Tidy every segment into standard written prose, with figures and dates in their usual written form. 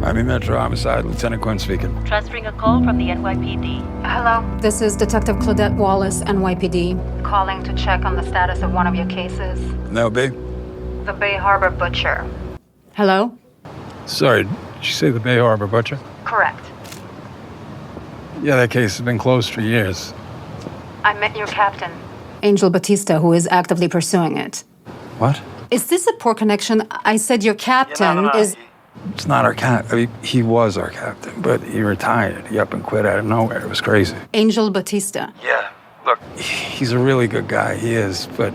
Miami Metro Homicide, Lieutenant Quinn speaking. Transferring a call from the NYPD. Hello, this is Detective Claudette Wallace, NYPD, calling to check on the status of one of your cases. No, B? The Bay Harbor Butcher. Hello? Sorry, did you say the Bay Harbor Butcher? Correct. Yeah, that case has been closed for years. I met your captain, Angel Batista, who is actively pursuing it. What? Is this a poor connection? I said your captain is... It's not our captain. I mean, he was our captain, but he retired. He up and quit out of nowhere. It was crazy. Angel Batista. Yeah. Look, he's a really good guy. He is, but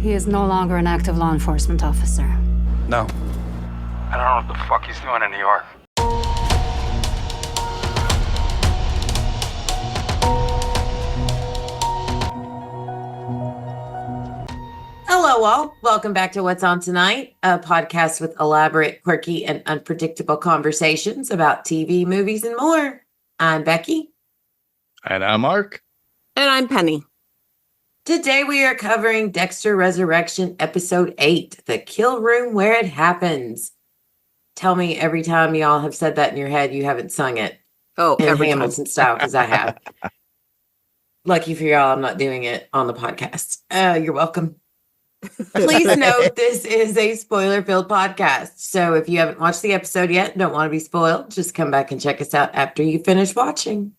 He is no longer an active law enforcement officer. no. I don't know what the fuck he's doing in New York. Hello, all. Welcome back to What's On Tonight, a podcast with elaborate, quirky, and unpredictable conversations about TV, movies, and more. I'm Becky. And I'm Mark. And I'm Penny. Today we are covering Dexter Resurrection, Episode 8, The Kill Room Where It Happens. Tell me every time y'all have said that in your head, you haven't sung it in every Hamilton style, because I have. Lucky for y'all, I'm not doing it on the podcast. You're welcome. Please note this is a spoiler-filled podcast. So if you haven't watched the episode yet, don't want to be spoiled, just come back and check us out after you finish watching.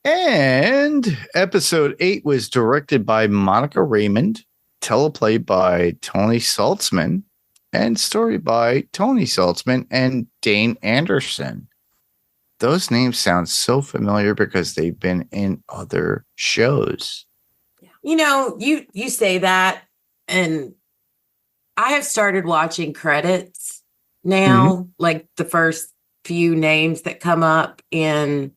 And episode 8 was directed by Monica Raymond, teleplay by Tony Saltzman, and story by Tony Saltzman and Dane Anderson. Those names sound so familiar because they've been in other shows. You know, you say that, and I have started watching credits now, like the first few names that come up in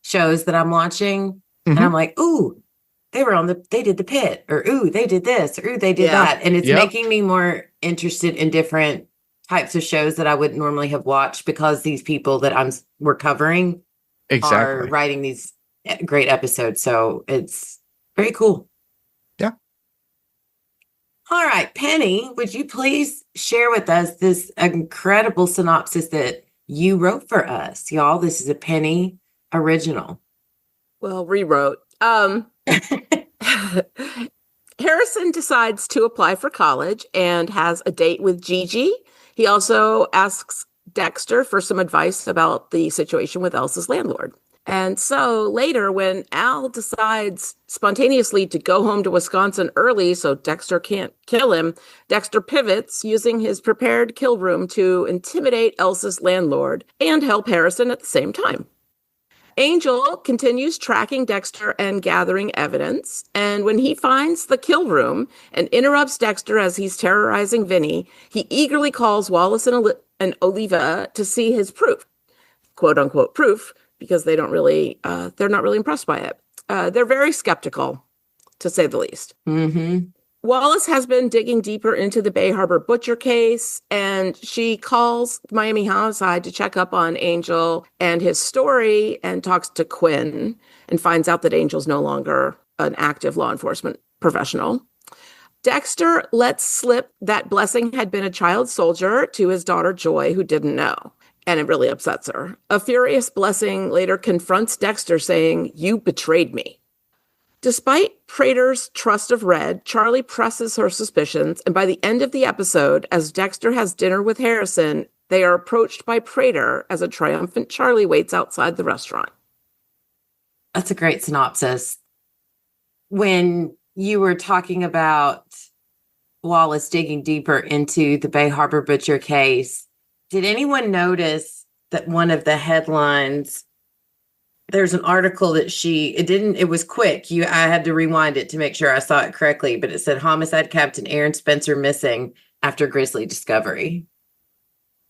shows that I'm watching, and I'm like, ooh, they did The Pit, or ooh, they did this, or ooh, they did that, and it's making me more interested in different types of shows that I wouldn't normally have watched because these people that we're covering are writing these great episodes, so it's very cool. All right, Penny, would you please share with us this incredible synopsis that you wrote for us? Y'all, this is a Penny original. Well, rewrote. Harrison decides to apply for college and has a date with Gigi. He also asks Dexter for some advice about the situation with Elsa's landlord. And so later, when Al decides spontaneously to go home to Wisconsin early so Dexter can't kill him, Dexter pivots using his prepared kill room to intimidate Elsa's landlord and help Harrison at the same time. Angel continues tracking Dexter and gathering evidence. And when he finds the kill room and interrupts Dexter as he's terrorizing Vinny, he eagerly calls Wallace and Oliva to see his proof, quote unquote proof, because they're not really impressed by it. They're very skeptical, to say the least. Mm-hmm. Wallace has been digging deeper into the Bay Harbor Butcher case, and she calls Miami Homicide to check up on Angel and his story and talks to Quinn and finds out that Angel's no longer an active law enforcement professional. Dexter lets slip that Blessing had been a child soldier to his daughter Joy, who didn't know. And it really upsets her. A furious Blessing later confronts Dexter, saying, "You betrayed me." Despite Prater's trust of Red, Charlie presses her suspicions, and by the end of the episode, as Dexter has dinner with Harrison, they are approached by Prater as a triumphant Charlie waits outside the restaurant. That's a great synopsis. When you were talking about Wallace digging deeper into the Bay Harbor Butcher case, did anyone notice that one of the headlines, there's an article that it was quick. I had to rewind it to make sure I saw it correctly, but it said Homicide Captain Aaron Spencer missing after grisly discovery.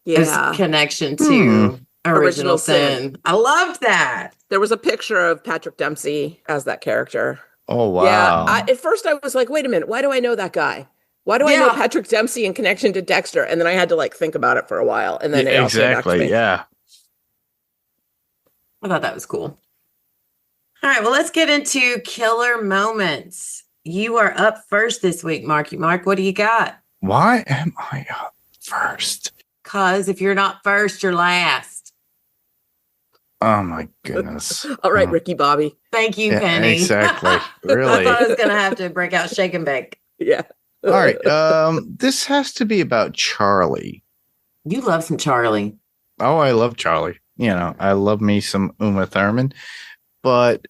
Yeah. There's connection to Original Sin. I loved that. There was a picture of Patrick Dempsey as that character. Oh, wow. Yeah. At first I was like, wait a minute, why do I know that guy? Why do I know Patrick Dempsey in connection to Dexter? And then I had to think about it for a while. And then it all came back to me. Yeah. I thought that was cool. All right, well, let's get into killer moments. You are up first this week, Marky Mark. What do you got? Why am I up first. Cause if you're not first, you're last. Oh my goodness. All right, Ricky Bobby. Thank you, Yeah, Penny. exactly. I Really. thought I was gonna have to break out shake and bake. Yeah. All right. This has to be about Charlie. You love some Charlie. Oh, I love Charlie. I love me some Uma Thurman. But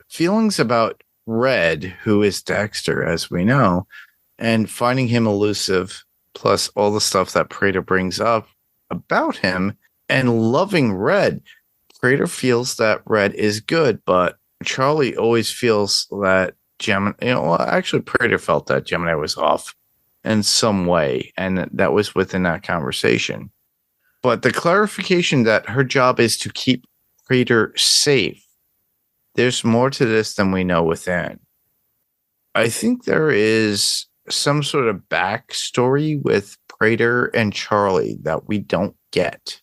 feelings about Red, who is Dexter, as we know, and finding him elusive, plus all the stuff that Prater brings up about him, and loving Red. Prater feels that Red is good, but Charlie always feels that Gemini, actually Prater felt that Gemini was off in some way, and that was within that conversation. But the clarification that her job is to keep Prater safe, there's more to this than we know within. I think there is some sort of backstory with Prater and Charlie that we don't get.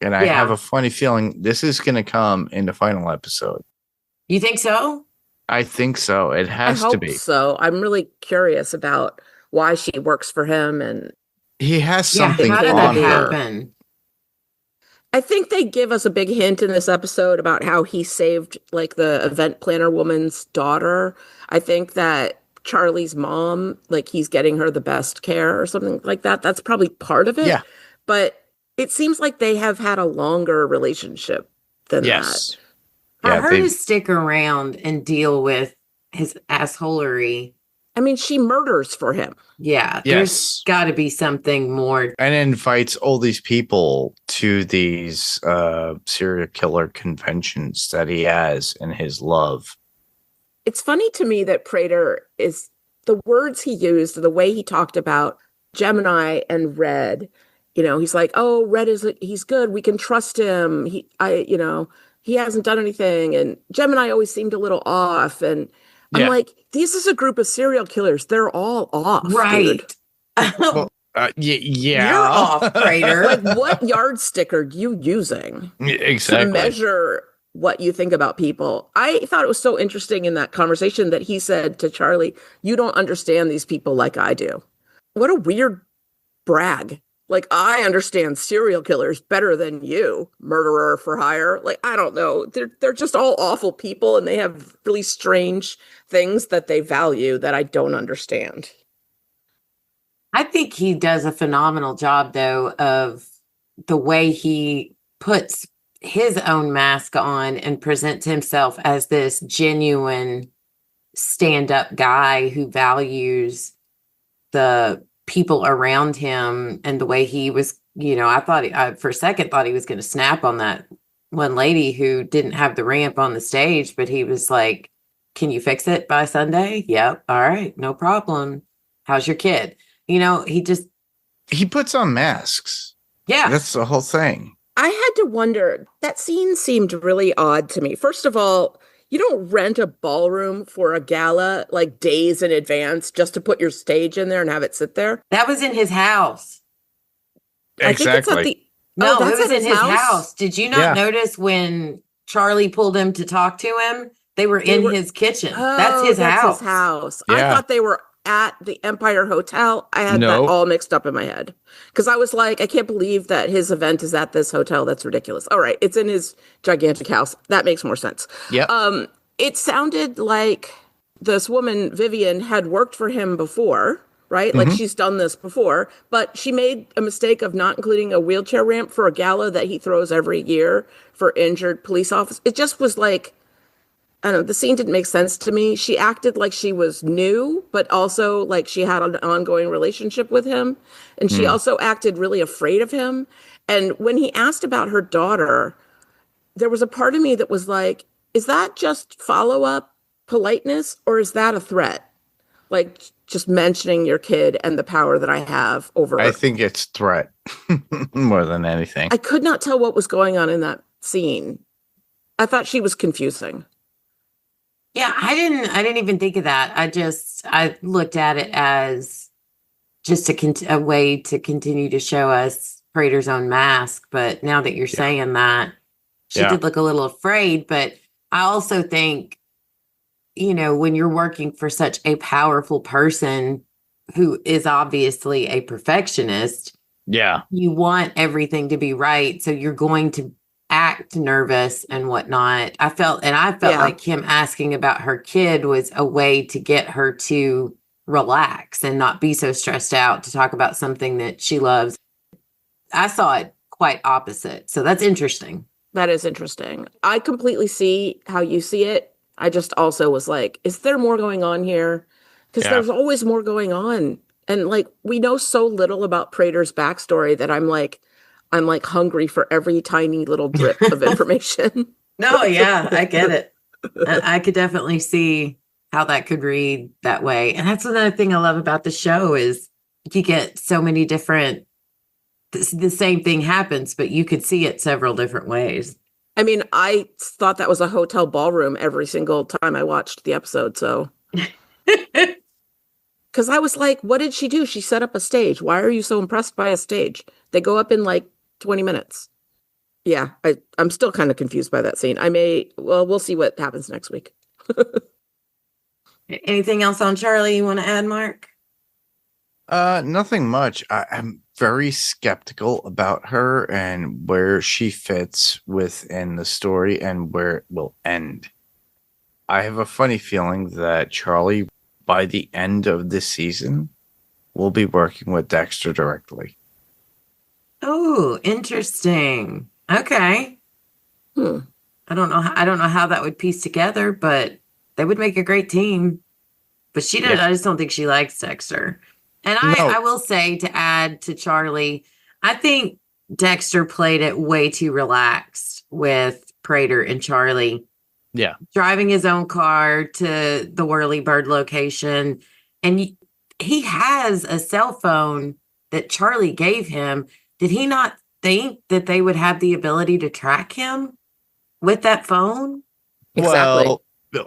And I have a funny feeling this is going to come in the final episode. You think so? I think so. It has I to hope be. so. I'm really curious about why she works for him, and He has something how did on that her. happen? I think they give us a big hint in this episode about how he saved like the event planner woman's daughter. I think that Charlie's mom, like he's getting her the best care or something like that. That's probably part of it. Yeah. But it seems like they have had a longer relationship than Yes. For Yeah, her they- to stick around and deal with his assholery. that. I mean, she murders for him. Yeah, Yes. there's got to be something more. And invites all these people to these serial killer conventions that he has in his love. It's funny to me that Prater is the words he used, the way he talked about Gemini and Red. He's like, "Oh, Red he's good. We can trust him. He hasn't done anything." And Gemini always seemed a little off. And I'm like, this is a group of serial killers. They're all off, Right. dude. Well, yeah. You're off, Prater. Like, what yardstick are you using Exactly. to measure what you think about people? I thought it was so interesting in that conversation that he said to Charlie, "You don't understand these people like I do." What a weird brag. Like, I understand serial killers better than you, murderer for hire. Like, I don't know. They're just all awful people, and they have really strange things that they value that I don't understand. I think he does a phenomenal job, though, of the way he puts his own mask on and presents himself as this genuine stand-up guy who values the people around him, and the way he was, I thought for a second thought he was going to snap on that one lady who didn't have the ramp on the stage, but he was like, "Can you fix it by Sunday?" "Yep." "All right, no problem. How's your kid?" He puts on masks. Yeah. That's the whole thing. I had to wonder, that scene seemed really odd to me. First of all, you don't rent a ballroom for a gala like days in advance just to put your stage in there and have it sit there. That was in his house. I think it's at the No, Oh, that's it was at in his house. Did you not notice when Charlie pulled him to talk to him? They were in his kitchen. That's his house. His house. Yeah. I thought they were at the Empire Hotel. I had that all mixed up in my head because I was like, I can't believe that his event is at this hotel. That's ridiculous. All right, it's in his gigantic house. That makes more sense. Yeah. It sounded like this woman Vivian had worked for him before, right? Like she's done this before, but she made a mistake of not including a wheelchair ramp for a gala that he throws every year for injured police officers. It just was like, I don't know, the scene didn't make sense to me. She acted like she was new, but also like she had an ongoing relationship with him. And she also acted really afraid of him. And when he asked about her daughter, there was a part of me that was like, is that just follow-up politeness or is that a threat? Like just mentioning your kid and the power that I have over I think it's threat more than anything. I could not tell what was going on in that scene. I thought she was confusing. Yeah, I didn't even think of that. I looked at it as just a way to continue to show us Prater's own mask. But now that you're saying that, she did look a little afraid. But I also think, when you're working for such a powerful person, who is obviously a perfectionist, Yeah. you want everything to be right. So you're going to act nervous and whatnot. I felt Yeah. like him asking about her kid was a way to get her to relax and not be so stressed out to talk about something that she loves. I saw it quite opposite. So that's interesting. That is interesting. I completely see how you see it. I just also was like, is there more going on here? Because Yeah. there's always more going on. And like, we know so little about Prater's backstory that I'm like hungry for every tiny little drip of information. No, yeah, I get it. I could definitely see how that could read that way. And that's another thing I love about the show is you get so many different, the same thing happens, but you could see it several different ways. I mean, I thought that was a hotel ballroom every single time I watched the episode. So, because I was like, what did she do? She set up a stage. Why are you so impressed by a stage? They go up in like 20 minutes. Yeah, I'm still kind of confused by that scene. We'll see what happens next week. Anything else on Charlie you want to add, Mark? Nothing much. I'm very skeptical about her and where she fits within the story and where it will end. I have a funny feeling that Charlie, by the end of this season, will be working with Dexter directly. Oh, interesting. Okay. I don't know how that would piece together, but they would make a great team. But she doesn't. Yeah. I just don't think she likes Dexter. And No. I will say, to add to Charlie, I think Dexter played it way too relaxed with Prater and Charlie. Yeah. Driving his own car to the Whirlybird location. And he has a cell phone that Charlie gave him. Did he not think that they would have the ability to track him with that phone? Exactly. Well,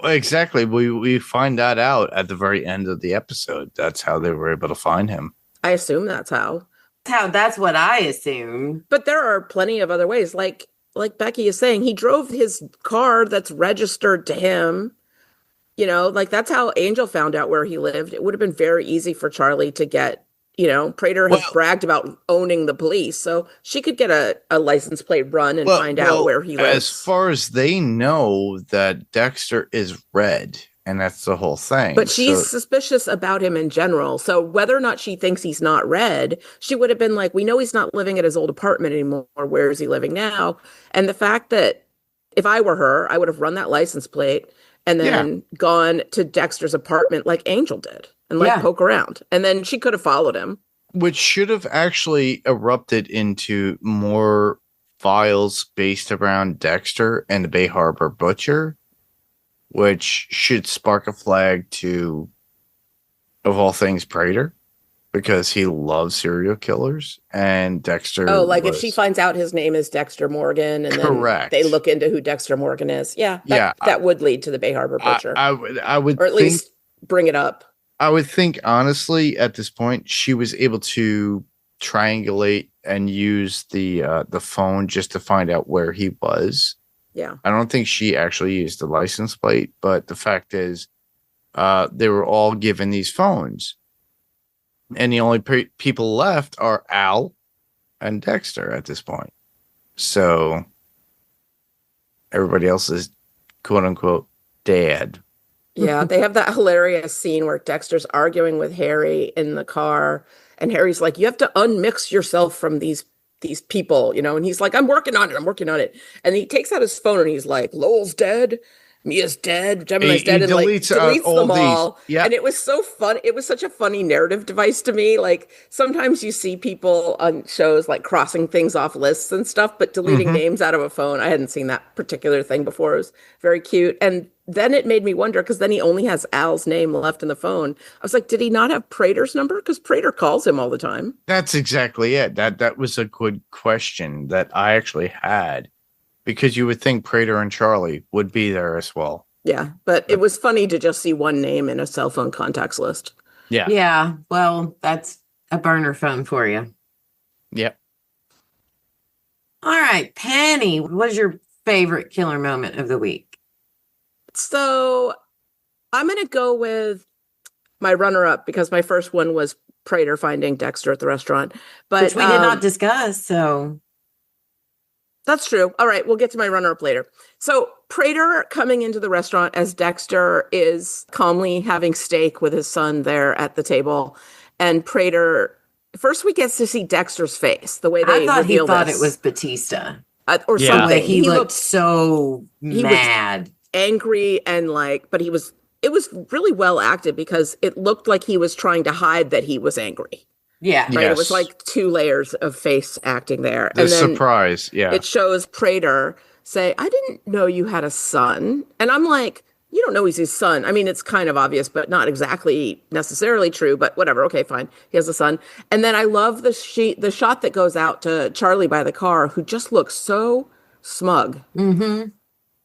exactly. We find that out at the very end of the episode. That's how they were able to find him. I assume that's how. That's what I assume. But there are plenty of other ways. Like Becky is saying, he drove his car that's registered to him. You know, like that's how Angel found out where he lived. It would have been very easy for Charlie to get, Prater has bragged about owning the police. So she could get a license plate run and find out where he lives. As far as they know that Dexter is red, and that's the whole thing. But she's suspicious about him in general. So whether or not she thinks he's not red, she would have been like, we know he's not living at his old apartment anymore. Where is he living now? And the fact that if I were her, I would have run that license plate and then gone to Dexter's apartment like Angel did and poke around. And then she could have followed him. Which should have actually erupted into more files based around Dexter and the Bay Harbor Butcher, which should spark a flag to, of all things, Prater, because he loves serial killers. And Dexter. Oh, like if she finds out his name is Dexter Morgan and then they look into who Dexter Morgan is. That would lead to the Bay Harbor Butcher. I would or at least bring it up. I would think, honestly, at this point, she was able to triangulate and use the phone just to find out where he was. Yeah. I don't think she actually used the license plate, but the fact is, they were all given these phones. And the only people left are Al and Dexter at this point. So everybody else is, quote unquote, dead. Yeah, they have that hilarious scene where Dexter's arguing with Harry in the car, and Harry's like, you have to unmix yourself from these people, and he's like, I'm working on it. And he takes out his phone and he's like, Lowell's dead, Mia's dead, Gemini's dead, and deletes them all. Yeah. And it was so fun. It was such a funny narrative device to me. Like sometimes you see people on shows like crossing things off lists and stuff, but deleting names out of a phone. I hadn't seen that particular thing before. It was very cute. And then it made me wonder, because then he only has Al's name left in the phone. I was like, did he not have Prater's number? Because Prater calls him all the time. That's exactly it. That was a good question that I actually had, because you would think Prater and Charlie would be there as well. Yeah, but it was funny to just see one name in a cell phone contacts list. Yeah. Yeah. Well, that's a burner phone for you. Yep. All right, Penny, what was your favorite killer moment of the week? So I'm going to go with my runner-up, because my first one was Prater finding Dexter at the restaurant. But Which we did not discuss. So that's true. All right, we'll get to my runner-up later. So Prater coming into the restaurant as Dexter is calmly having steak with his son there at the table. And Prater, first we get to see Dexter's face, the way they I thought he reveal thought this. it was Batista. Or Yeah. something. Like he looked so he was mad. angry and but it was really well acted, because it looked like he was trying to hide that he was angry. Yeah. Right. It was Yes. like 2 layers of face acting there. The and then surprise. Yeah. it shows Prater say, I didn't know you had a son. And I'm like, you don't know he's his son. I mean, it's kind of obvious, but not exactly necessarily true, but whatever. Okay, fine. He has a son. And then I love the shot that goes out to Charlie by the car, who just looks so smug. Mm-hmm.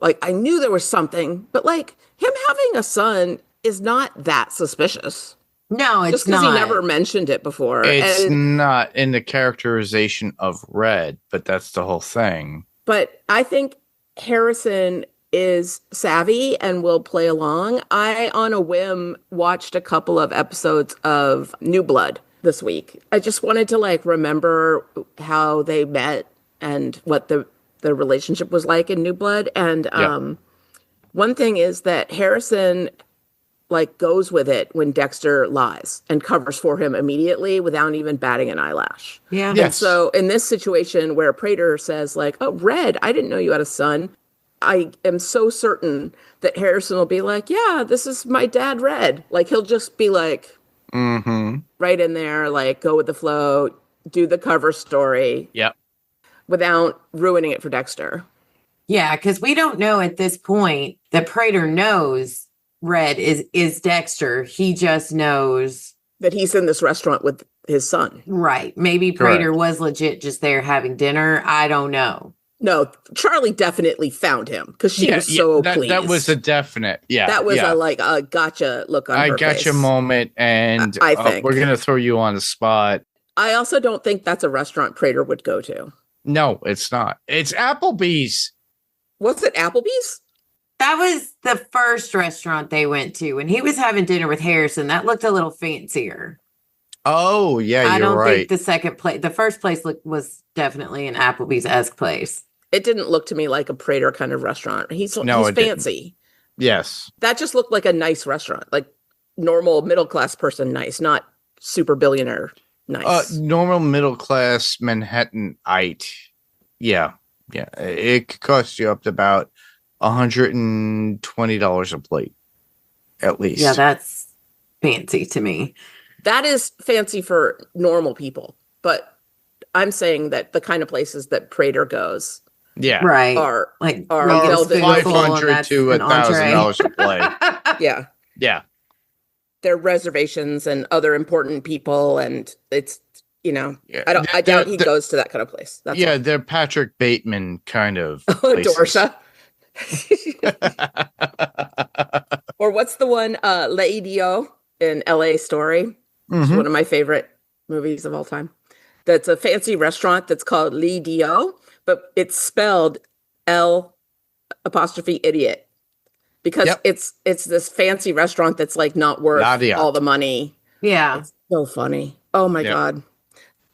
Like, I knew there was something, but like him having a son is not that suspicious. No, it's Just because not. he never mentioned it before. It's And- not in the characterization of Red, but that's the whole thing. But I think Harrison is savvy and will play along. I, on a whim, watched a couple of episodes of New Blood this week. I just wanted to like remember how they met and what the relationship was like in New Blood. And one thing is that Harrison like goes with it when Dexter lies and covers for him immediately without even batting an eyelash. Yeah. Yeah. And so in this situation where Prater says like, oh, Red, I didn't know you had a son. I am so certain that Harrison will be like, yeah, this is my dad, Red. Like, he'll just be like, right in there, like, go with the flow, do the cover story. Yep. Without ruining it for Dexter. Yeah, because we don't know at this point that Prater knows Red is Dexter. He just knows that he's in this restaurant with his son. Right. Maybe Prater Correct. was legit just there having dinner. I don't know. No, Charlie definitely found him because she was so pleased. That was a definite. Yeah. That was yeah. a gotcha look on her gotcha face. moment, and I think. we're going to throw you on the spot. I also don't think that's a restaurant Prater would go to. No, it's not. It's Applebee's. Was it Applebee's? That was the first restaurant they went to when he was having dinner with Harrison. That looked a little fancier. Oh, yeah, I you're don't right. think the first place was definitely an Applebee's-esque place. It didn't look to me like a Prater kind of restaurant. He's it didn't. fancy. Yes. That just looked like a nice restaurant, like normal middle-class person nice, not super billionaire nice. Normal middle class Manhattanite. Yeah. Yeah. It could cost you up to about $120 a plate, at least. Yeah, that's fancy to me. That is fancy for normal people, but I'm saying that the kind of places that Prater goes Yeah. Right. are like you Or know, Regal's the Food Full, and 500 that's to an entree. $1,000 a plate. yeah, Yeah. they're reservations and other important people, and it's Yeah. I doubt he goes to that kind of place. That's Yeah, they're Patrick Bateman kind of all. places. Dorsha. Or what's the one Laidio in LA Story? It's Mhm. one of my favorite movies of all time. That's a fancy restaurant that's called Laidio, but it's spelled L apostrophe idiot because Yep. it's this fancy restaurant that's like not worth Laidiot. all the money. Yeah. It's so funny. Oh my Yep. God.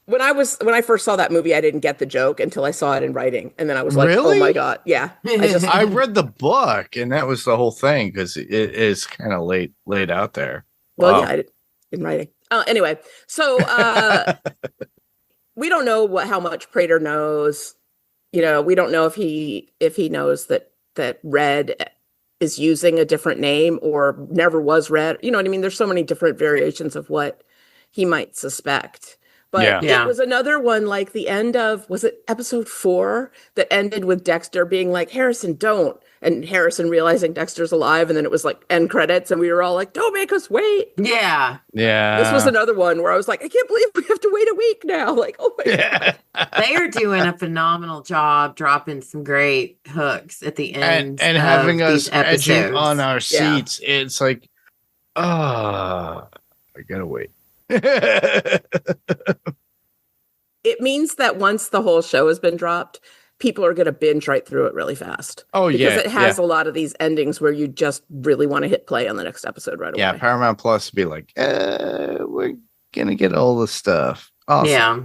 When I first saw that movie, I didn't get the joke until I saw it in writing. And then I was like, Really? oh my God. Yeah. I read the book, and that was the whole thing because it is kind of laid out there. Well, Wow. yeah, I did in writing. Anyway, so we don't know how much Prater knows. You know, we don't know if he knows that Red is using a different name or never was Red. You know what I mean? There's so many different variations of what he might suspect. But Yeah. Yeah. it was another one like the end of, was it episode 4 that ended with Dexter being like, Harrison, don't. And Harrison realizing Dexter's alive. And then it was like end credits. And we were all like, don't make us wait. Yeah. Yeah. This was another one where I was like, I can't believe we have to wait a week now. Like, oh my God. They are doing a phenomenal job dropping some great hooks at the end and of having us these edging episodes. on our Yeah. seats. It's like, I gotta wait. It means that once the whole show has been dropped, people are going to binge right through it really fast. Oh, because yeah. it has a lot of these endings where you just really want to hit play on the next episode right away. Yeah, Paramount Plus would be like, we're going to get all the stuff. Awesome. Yeah.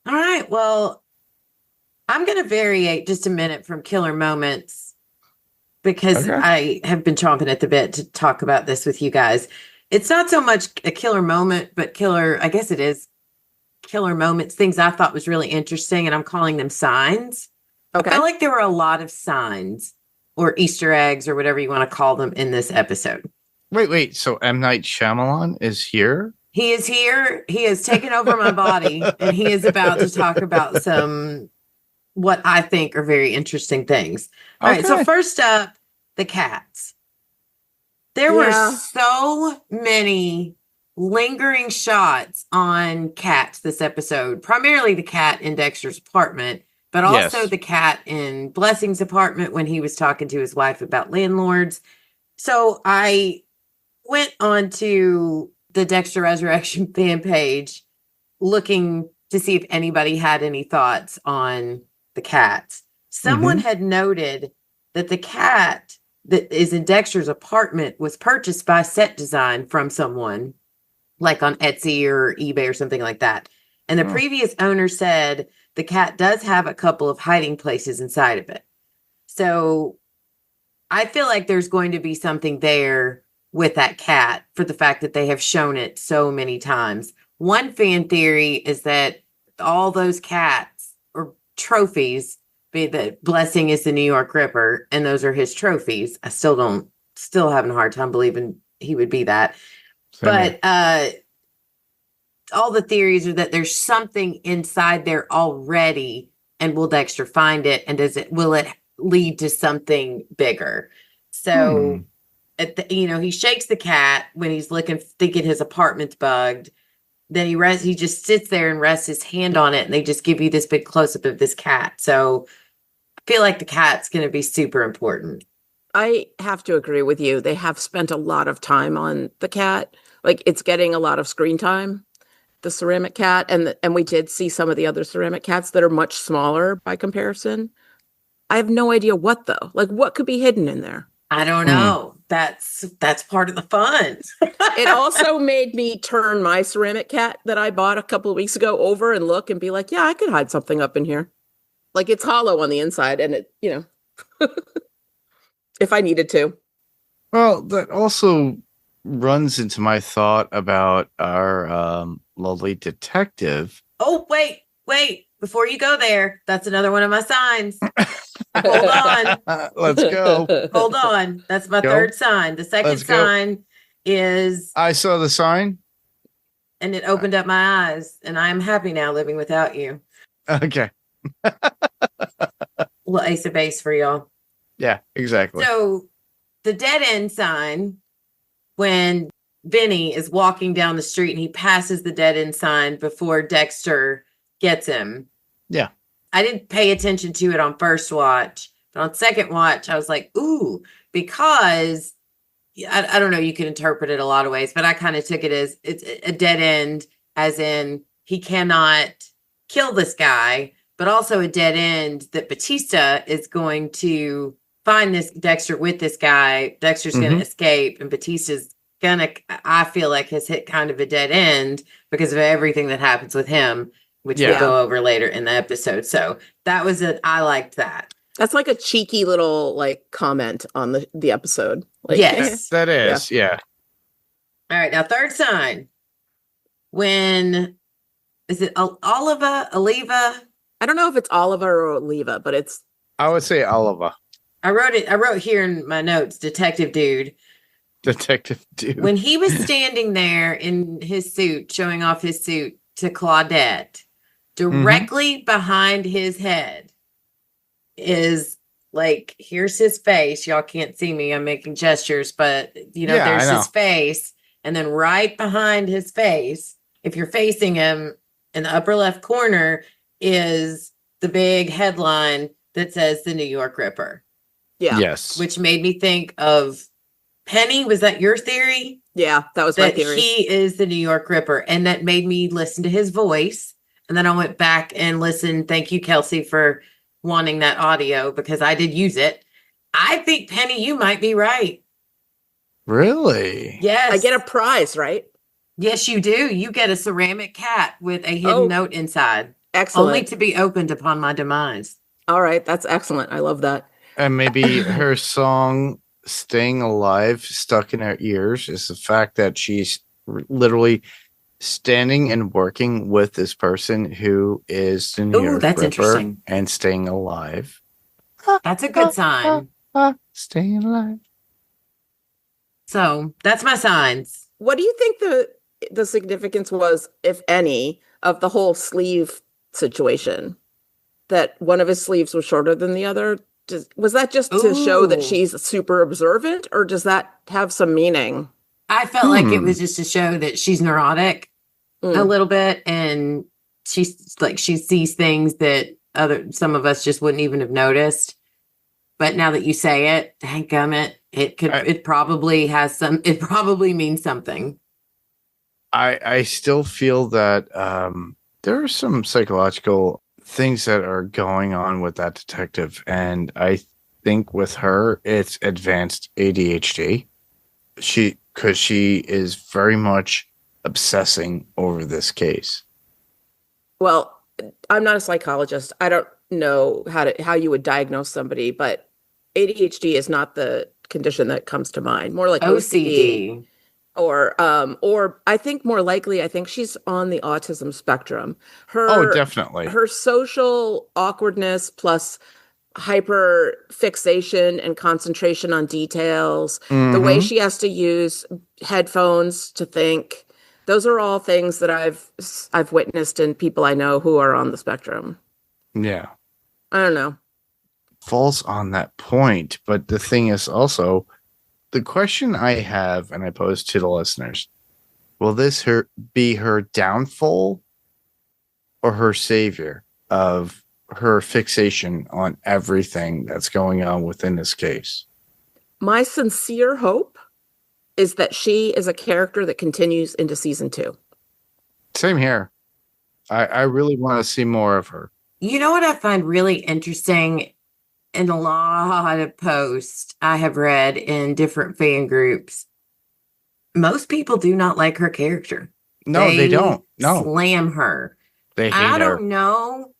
All right. Well, I'm going to variate just a minute from killer moments because Okay. I have been chomping at the bit to talk about this with you guys. It's not so much a killer moment, but I guess it is killer moments, things I thought was really interesting, and I'm calling them signs. Okay. I felt like there were a lot of signs or Easter eggs or whatever you want to call them in this episode. Wait. So M. Night Shyamalan is here? He is here. He has taken over my body, and he is about to talk about some what I think are very interesting things. All right. So Okay. first up, the cats. There were so many lingering shots on cats this episode, primarily the cat in Dexter's apartment, but also Yes. the cat in Blessing's apartment when he was talking to his wife about landlords. So I went on to the Dexter Resurrection fan page looking to see if anybody had any thoughts on the cats. Someone had noted that the cat that is in Dexter's apartment was purchased by Set Design from someone, like on Etsy or eBay or something like that. And the previous owner said the cat does have a couple of hiding places inside of it. So I feel like there's going to be something there with that cat for the fact that they have shown it so many times. One fan theory is that all those cats or trophies, be that Blessing is the New York Ripper and those are his trophies. I still having a hard time believing he would be that. Same But all the theories are that there's something inside there already, and will Dexter find it, and will it lead to something bigger? So he shakes the cat when he's thinking his apartment's bugged. Then he just sits there and rests his hand on it, and they just give you this big close-up of this cat. So I feel like the cat's going to be super important. I have to agree with you. They have spent a lot of time on the cat. Like, it's getting a lot of screen time, the ceramic cat. And we did see some of the other ceramic cats that are much smaller by comparison. I have no idea what, though. Like, what could be hidden in there? I don't know. That's part of the fun. It also made me turn my ceramic cat that I bought a couple of weeks ago over and look and be like, yeah, I could hide something up in here. Like, it's hollow on the inside, and it, if I needed to. Well, that also runs into my thought about our lovely detective. Oh, wait. Before you go there, that's another one of my signs. Hold on. Let's go. Hold on. That's my third sign. The second Let's go. sign is, I saw the sign. and it opened up my eyes, and I am happy now living without you. Okay. Little ace of base for y'all. Yeah, exactly. So the dead end sign, when Vinny is walking down the street and he passes the dead end sign before Dexter gets him. Yeah. I didn't pay attention to it on first watch, but on second watch, I was like, ooh, because I don't know, you can interpret it a lot of ways, but I kind of took it as it's a dead end, as in he cannot kill this guy, but also a dead end that Batista is going to find this Dexter with this guy. Dexter's going to escape, and Batista's I feel like has hit kind of a dead end because of everything that happens with him, which we'll go over later in the episode. So that was I liked that. That's like a cheeky little comment on the episode. Like, Yes. That is, yeah. All right. Now, third sign. When is it Oliva? I don't know if it's Oliver or Oliva, but it's. I would say Oliver. I wrote here in my notes, Detective Dude. Detective Dude. When he was standing there in his suit, showing off his suit to Claudette, directly behind his head is here's his face. Y'all can't see me. I'm making gestures, but there's his face. And then right behind his face, if you're facing him in the upper left corner, is the big headline that says the New York Ripper. Yeah. Yes. Which made me think of Penny. Was that your theory? Yeah, that was my theory. He is the New York Ripper. And that made me listen to his voice. And then I went back and listened. Thank you, Kelsey, for wanting that audio because I did use it. I think, Penny, you might be right. Really? Yes. I get a prize, right? Yes, you do. You get a ceramic cat with a hidden note inside. Excellent. Only to be opened upon my demise. All right. That's excellent. I love that. And maybe her song Staying Alive stuck in her ears is the fact that she's literally standing and working with this person who is the New York that's Ripper interesting. and staying alive. That's a good sign. Staying alive. So that's my signs. What do you think the significance was, if any, of the whole sleeve situation? That one of his sleeves was shorter than the other? Was that just to show that she's super observant, or does that have some meaning? I felt like it was just to show that she's neurotic a little bit, and she's like she sees things that some of us just wouldn't even have noticed. But now that you say it, dadgummit, it probably means something. I still feel that there are some psychological things that are going on with that detective, and I think with her it's advanced ADHD. Because she is very much obsessing over this case. Well, I'm not a psychologist. I don't know how you would diagnose somebody, but ADHD is not the condition that comes to mind. More like OCD. Or I think more likely, I think she's on the autism spectrum. Definitely. Her social awkwardness plus hyper fixation and concentration on details, the way she has to use headphones to think. Those are all things that I've witnessed in people I know who are on the spectrum. Yeah. I don't know. Falls on that point, but the thing is also, the question I have, and I pose to the listeners, will this be her downfall or her savior of her fixation on everything that's going on within this case? My sincere hope is that she is a character that continues into season 2. Same here. I really want to see more of her. You know what I find really interesting in a lot of posts I have read in different fan groups? Most people do not like her character. No, they don't. No. Slam her. They hate her. I don't know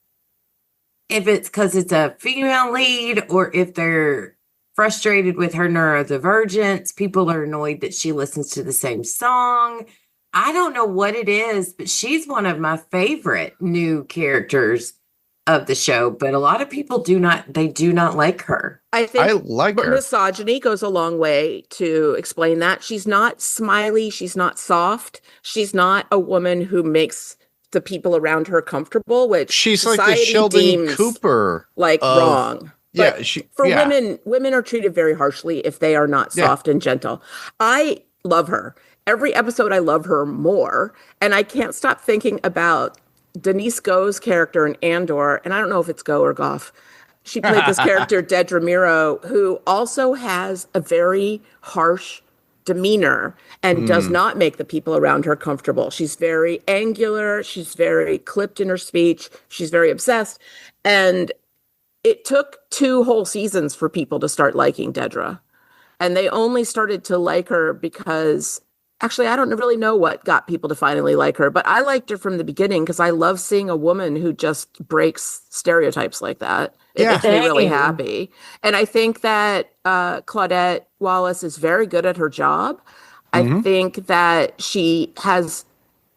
if it's because it's a female lead or if they're frustrated with her neurodivergence. People are annoyed that she listens to the same song. I don't know what it is, but she's one of my favorite new characters of the show. But a lot of people do not like her. I think I like her. Misogyny goes a long way to explain that. She's not smiley. She's not soft. She's not a woman who makes the people around her comfortable, which she's like the Sheldon Cooper, wrong. Yeah, women are treated very harshly if they are not soft and gentle. I love her. Every episode, I love her more, and I can't stop thinking about Denise Go's character in Andor, and I don't know if it's Go or Goff. She played this character, Dedra Miro, who also has a very harsh demeanor and does not make the people around her comfortable. She's very angular. She's very clipped in her speech. She's very obsessed. And it took 2 whole seasons for people to start liking Dedra. And they only started to like her because, actually, I don't really know what got people to finally like her, but I liked her from the beginning because I love seeing a woman who just breaks stereotypes like that. It makes me really happy. And I think that Claudette Wallace is very good at her job. I think that she has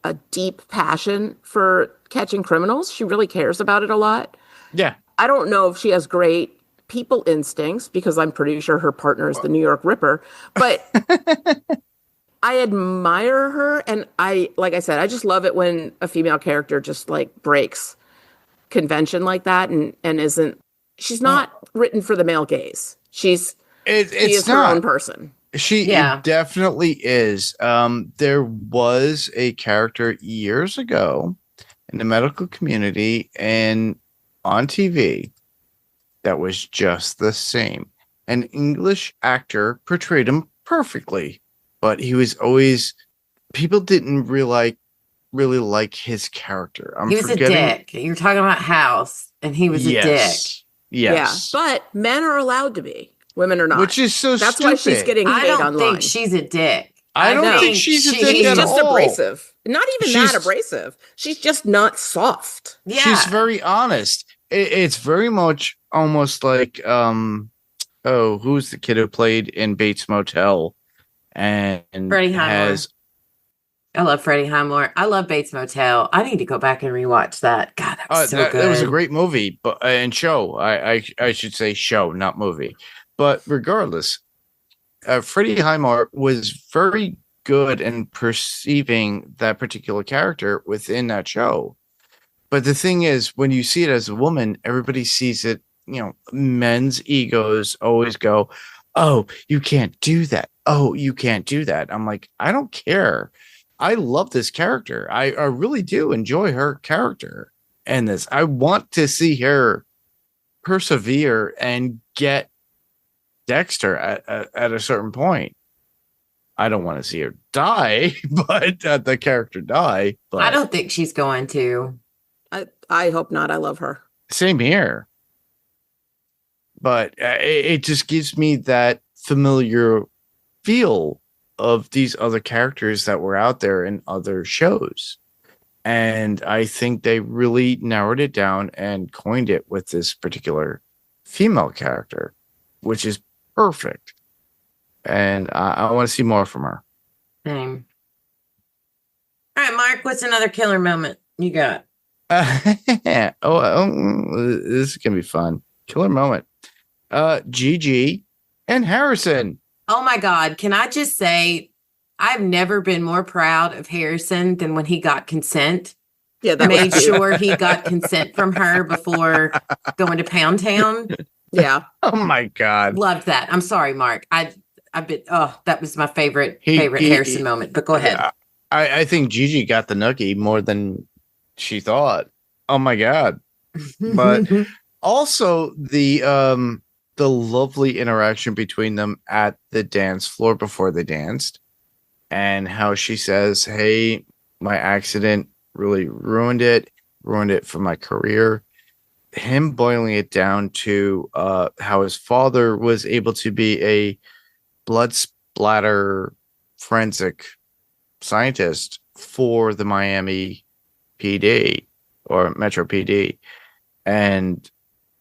a deep passion for catching criminals. She really cares about it a lot. Yeah. I don't know if she has great people instincts because I'm pretty sure her partner is the New York Ripper, but I admire her. And like I said, I just love it when a female character just like breaks convention like that and she's not written for the male gaze. She is her own person. She definitely is. There was a character years ago in the medical community and on TV that was just the same. An English actor portrayed him perfectly, but he was always, people didn't really really like his character. I'm He was forgetting. a dick. You're talking about House, and he was a dick. Yes. Yeah, but men are allowed to be. Women are not. Which is so That's stupid. why she's getting I hate don't online. think she's a dick. I don't think she's a dick She's at just all. abrasive. Not even She's- that abrasive. She's just not soft. Yeah. She's very honest. It's very much almost like who's the kid who played in Bates Motel and Freddie Highmore. has I love Freddie Highmore. I love Bates Motel. I need to go back and rewatch that. God, that was so good. That was a great movie, but and show. I should say show, not movie. But regardless, Freddie Highmore was very good in perceiving that particular character within that show. But the thing is, when you see it as a woman, everybody sees it. You know, men's egos always go, "Oh, you can't do that. Oh, you can't do that." I'm like, I don't care. I love this character. I really do enjoy her character and this. I want to see her persevere and get Dexter at a certain point. I don't want to see her die, but the character die. But I don't think she's going to. I hope not. I love her. same here. But it just gives me that familiar feel of these other characters that were out there in other shows. And I think they really narrowed it down and coined it with this particular female character, which is perfect. And I want to see more from her. Same. All right, Mark, what's another killer moment you got? This is going to be fun. Killer moment. Gigi and Harrison. Oh my God. Can I just say, I've never been more proud of Harrison than when he got consent. Yeah, that Made was sure he got consent from her before going to Pound Town. Yeah. Oh my God. Loved that. I'm sorry, Mark. That was my favorite Harrison moment. But go ahead. I think Gigi got the nookie more than she thought. Oh my God. But also the lovely interaction between them at the dance floor before they danced, and how she says, "Hey, my accident really ruined it for my career." Him boiling it down to how his father was able to be a blood splatter forensic scientist for the Miami PD or Metro PD, and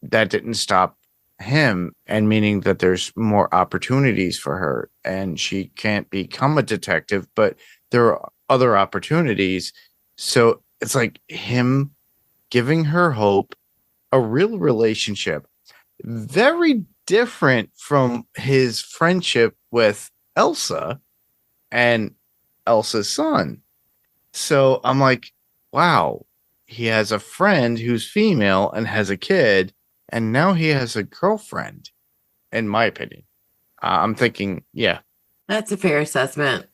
that didn't stop him, and meaning that there's more opportunities for her, and she can't become a detective, but there are other opportunities. So it's like him giving her hope, a real relationship, very different from his friendship with Elsa and Elsa's son. So I'm like, wow, he has a friend who's female and has a kid, and now he has a girlfriend, in my opinion. I'm thinking, yeah. That's a fair assessment.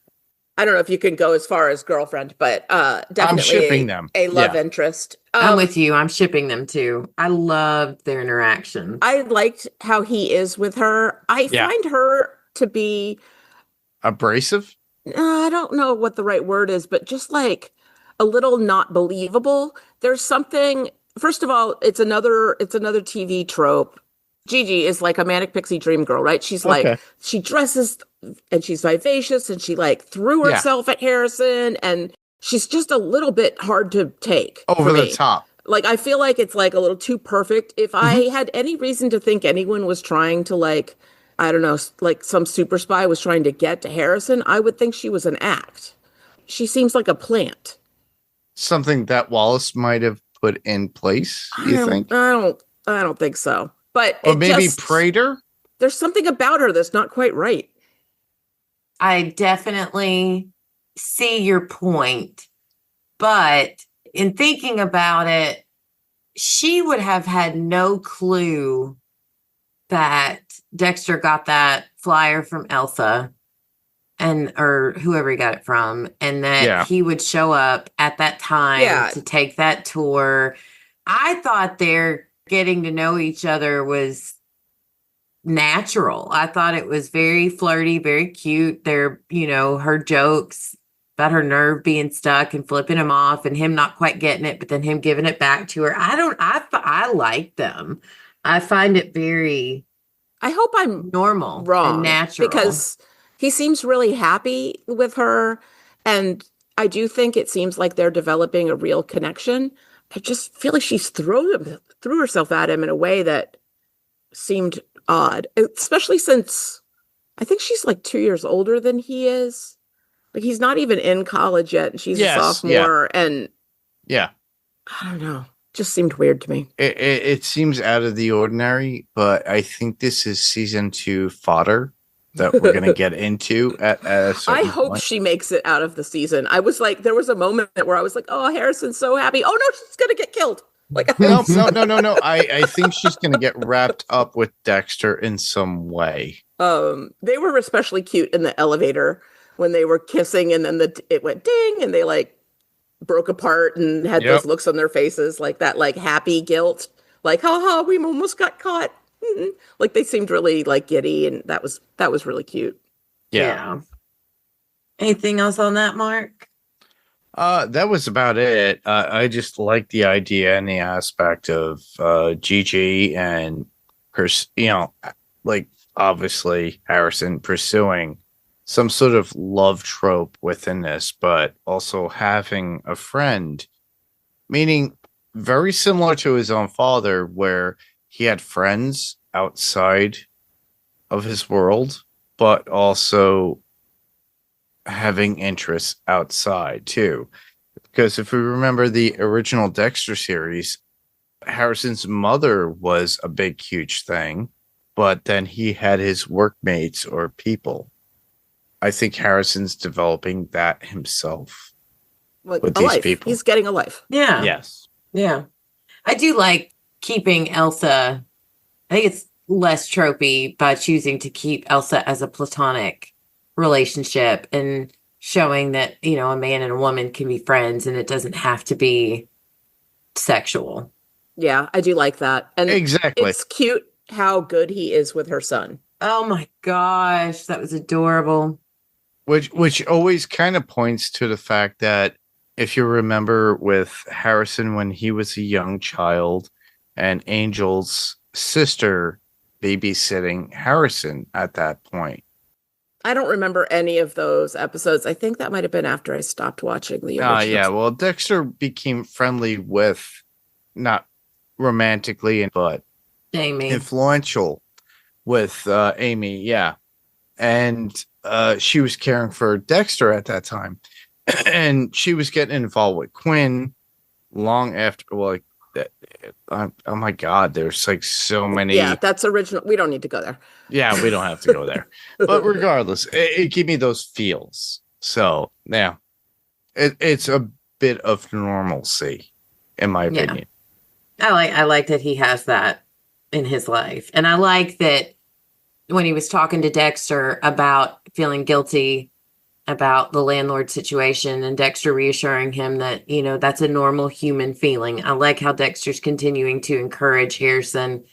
I don't know if you can go as far as girlfriend, but definitely I'm shipping them. A love interest. I'm with you. I'm shipping them too. I loved their interaction. I liked how he is with her. I find her to be abrasive. I don't know what the right word is, but just like a little not believable. There's something. First of all, it's another TV trope. Gigi is like a manic pixie dream girl, right? She's like, she dresses and she's vivacious and she like threw herself at Harrison, and she's just a little bit hard to take. Over the top. Like, I feel like it's like a little too perfect. If I had any reason to think anyone was trying to like, I don't know, like some super spy was trying to get to Harrison, I would think she was an act. She seems like a plant. Something that Wallace might have put in place, you think? I don't think so. But or maybe Prater? There's something about her that's not quite right. I definitely see your point, but in thinking about it, she would have had no clue that Dexter got that flyer from Elsa or whoever he got it from, and that he would show up at that time to take that tour. I thought their getting to know each other was natural. I thought it was very flirty, very cute. Her jokes about her nerve being stuck and flipping him off and him not quite getting it, but then him giving it back to her. I like them. I find it very I hope I'm normal and wrong natural. because he seems really happy with her. And I do think it seems like they're developing a real connection. I just feel like she's threw herself at him in a way that seemed odd, especially since I think she's like 2 years older than he is. Like he's not even in college yet, and she's a sophomore. And yeah, I don't know, just seemed weird to me. It seems out of the ordinary, but I think this is season 2 fodder that we're going to get into at a certain I hope point. she makes it out of the season. I was like, there was a moment where I was like, oh, Harrison's so happy. Oh no, she's gonna get killed. Like No. I think she's going to get wrapped up with Dexter in some way. They were especially cute in the elevator when they were kissing, and then it went ding, and they like broke apart and had those looks on their faces, like that, like happy guilt, like haha, we almost got caught. Like they seemed really like giddy, and that was really cute. Yeah. Anything else on that, Mark? That was about it. I just like the idea and the aspect of Gigi and her, like obviously Harrison pursuing some sort of love trope within this, but also having a friend, meaning very similar to his own father, where he had friends outside of his world, but also having interests outside too. Because if we remember the original Dexter series, Harrison's mother was a big, huge thing, but then he had his workmates or people. I think Harrison's developing that himself Like with a these life. people. He's getting a life. Yeah. Yes. Yeah. I do like keeping Elsa. I think it's less tropey by choosing to keep Elsa as a platonic relationship and showing that, a man and a woman can be friends and it doesn't have to be sexual. Yeah, I do like that. And Exactly. it's cute how good he is with her son. Oh my gosh, that was adorable. Which always kind of points to the fact that if you remember with Harrison when he was a young child and Angel's sister babysitting Harrison at that point. I don't remember any of those episodes. I think that might have been after I stopped watching the original. Yeah, well, Dexter became friendly with, not romantically, but Amy. influential with Amy, yeah. And she was caring for Dexter at that time. And she was getting involved with Quinn long after, oh my God, there's like so many. Yeah, that's original. We don't need to go there. Yeah, we don't have to go there. But regardless, it gave me those feels. So, yeah, it's a bit of normalcy, in my opinion. I like that he has that in his life. And I like that when he was talking to Dexter about feeling guilty about the landlord situation and Dexter reassuring him that, that's a normal human feeling. I like how Dexter's continuing to encourage Harrison.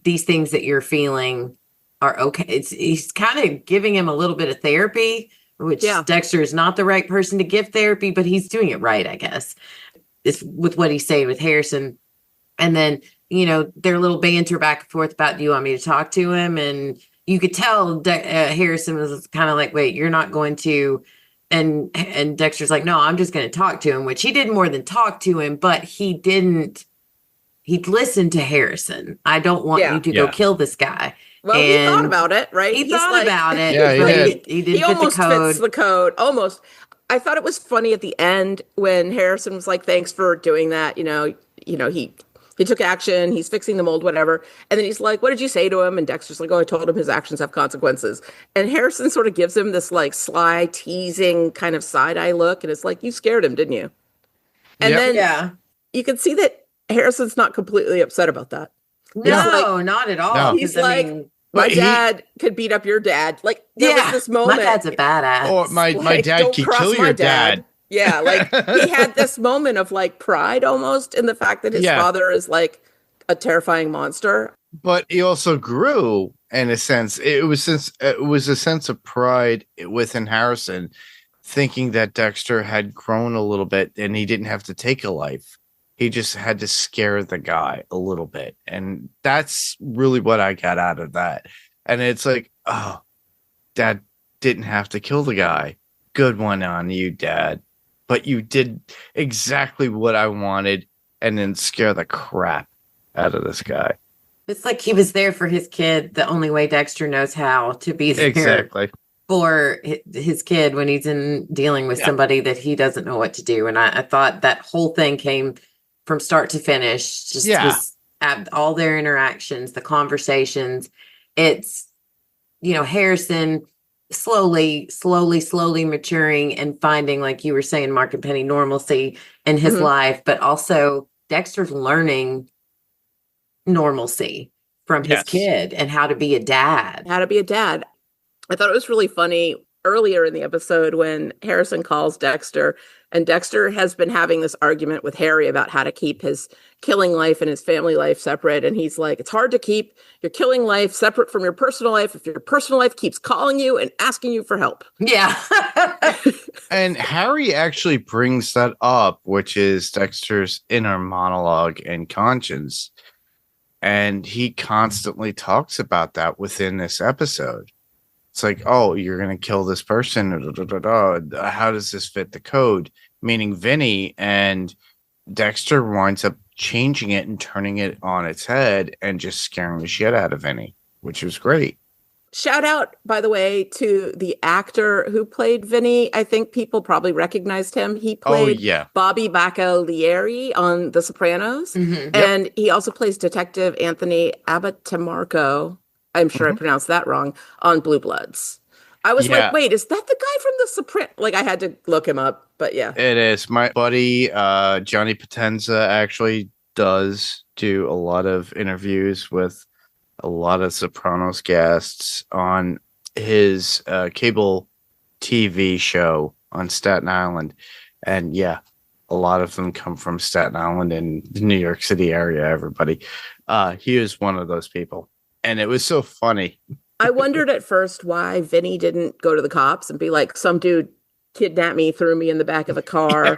These things that you're feeling are okay. He's kind of giving him a little bit of therapy, which Dexter is not the right person to give therapy, but he's doing it right, I guess. It's with what he's saying with Harrison. And then, their little banter back and forth about, do you want me to talk to him? And you could tell Harrison was kind of like, wait, you're not going to. And Dexter's like, no, I'm just going to talk to him, which he did more than talk to him, but he listened to Harrison. I don't want you to go kill this guy. Well, he thought about it, right? He thought about it. Yeah, he didn't he almost fit the code. fits the code. Almost. I thought it was funny at the end when Harrison was like, thanks for doing that. He took action. He's fixing the mold, whatever. And then he's like, what did you say to him? And Dexter's like, oh, I told him his actions have consequences. And Harrison sort of gives him this like sly, teasing kind of side eye look. And it's like, you scared him, didn't you? And then you can see that Harrison's not completely upset about that. No, not at all. No. He's like, my dad could beat up your dad. Like, there was this moment. My dad's a badass. Or my dad could kill your dad. Yeah, like he had this moment of like pride almost in the fact that his father is like a terrifying monster. But he also grew in a sense. It was a sense of pride within Harrison thinking that Dexter had grown a little bit and he didn't have to take a life. He just had to scare the guy a little bit. And that's really what I got out of that. And it's like, oh, Dad didn't have to kill the guy. Good one on you, Dad. But you did exactly what I wanted and then scare the crap out of this guy. It's like he was there for his kid the only way Dexter knows how to be there Exactly. for his kid when he's in dealing with somebody that he doesn't know what to do. And I thought that whole thing came from start to finish. Just was all their interactions, the conversations. It's, Harrison slowly maturing and finding, like you were saying, Mark and Penny, normalcy in his life, but also Dexter's learning normalcy from his kid and how to be a dad. How to be a dad. I thought it was really funny earlier in the episode when Harrison calls Dexter, and Dexter has been having this argument with Harry about how to keep his killing life and his family life separate. And he's like, it's hard to keep your killing life separate from your personal life if your personal life keeps calling you and asking you for help. Yeah. And Harry actually brings that up, which is Dexter's inner monologue and conscience. And he constantly talks about that within this episode. It's like, oh, you're going to kill this person. How does this fit the code? Meaning Vinny, and Dexter winds up changing it and turning it on its head and just scaring the shit out of Vinny, which was great. Shout out, by the way, to the actor who played Vinny. I think people probably recognized him. He played Bobby Bacalieri on The Sopranos. Mm-hmm. And he also plays Detective Anthony Abitamarco. I'm sure I pronounced that wrong, on Blue Bloods. I was like, wait, is that the guy from The Sopranos? Like, I had to look him up, but yeah. It is. My buddy, Johnny Potenza, actually does do a lot of interviews with a lot of Sopranos guests on his cable TV show on Staten Island. And yeah, a lot of them come from Staten Island and the New York City area, everybody. He is one of those people. And it was so funny. I wondered at first why Vinny didn't go to the cops and be like, some dude kidnapped me, threw me in the back of a car,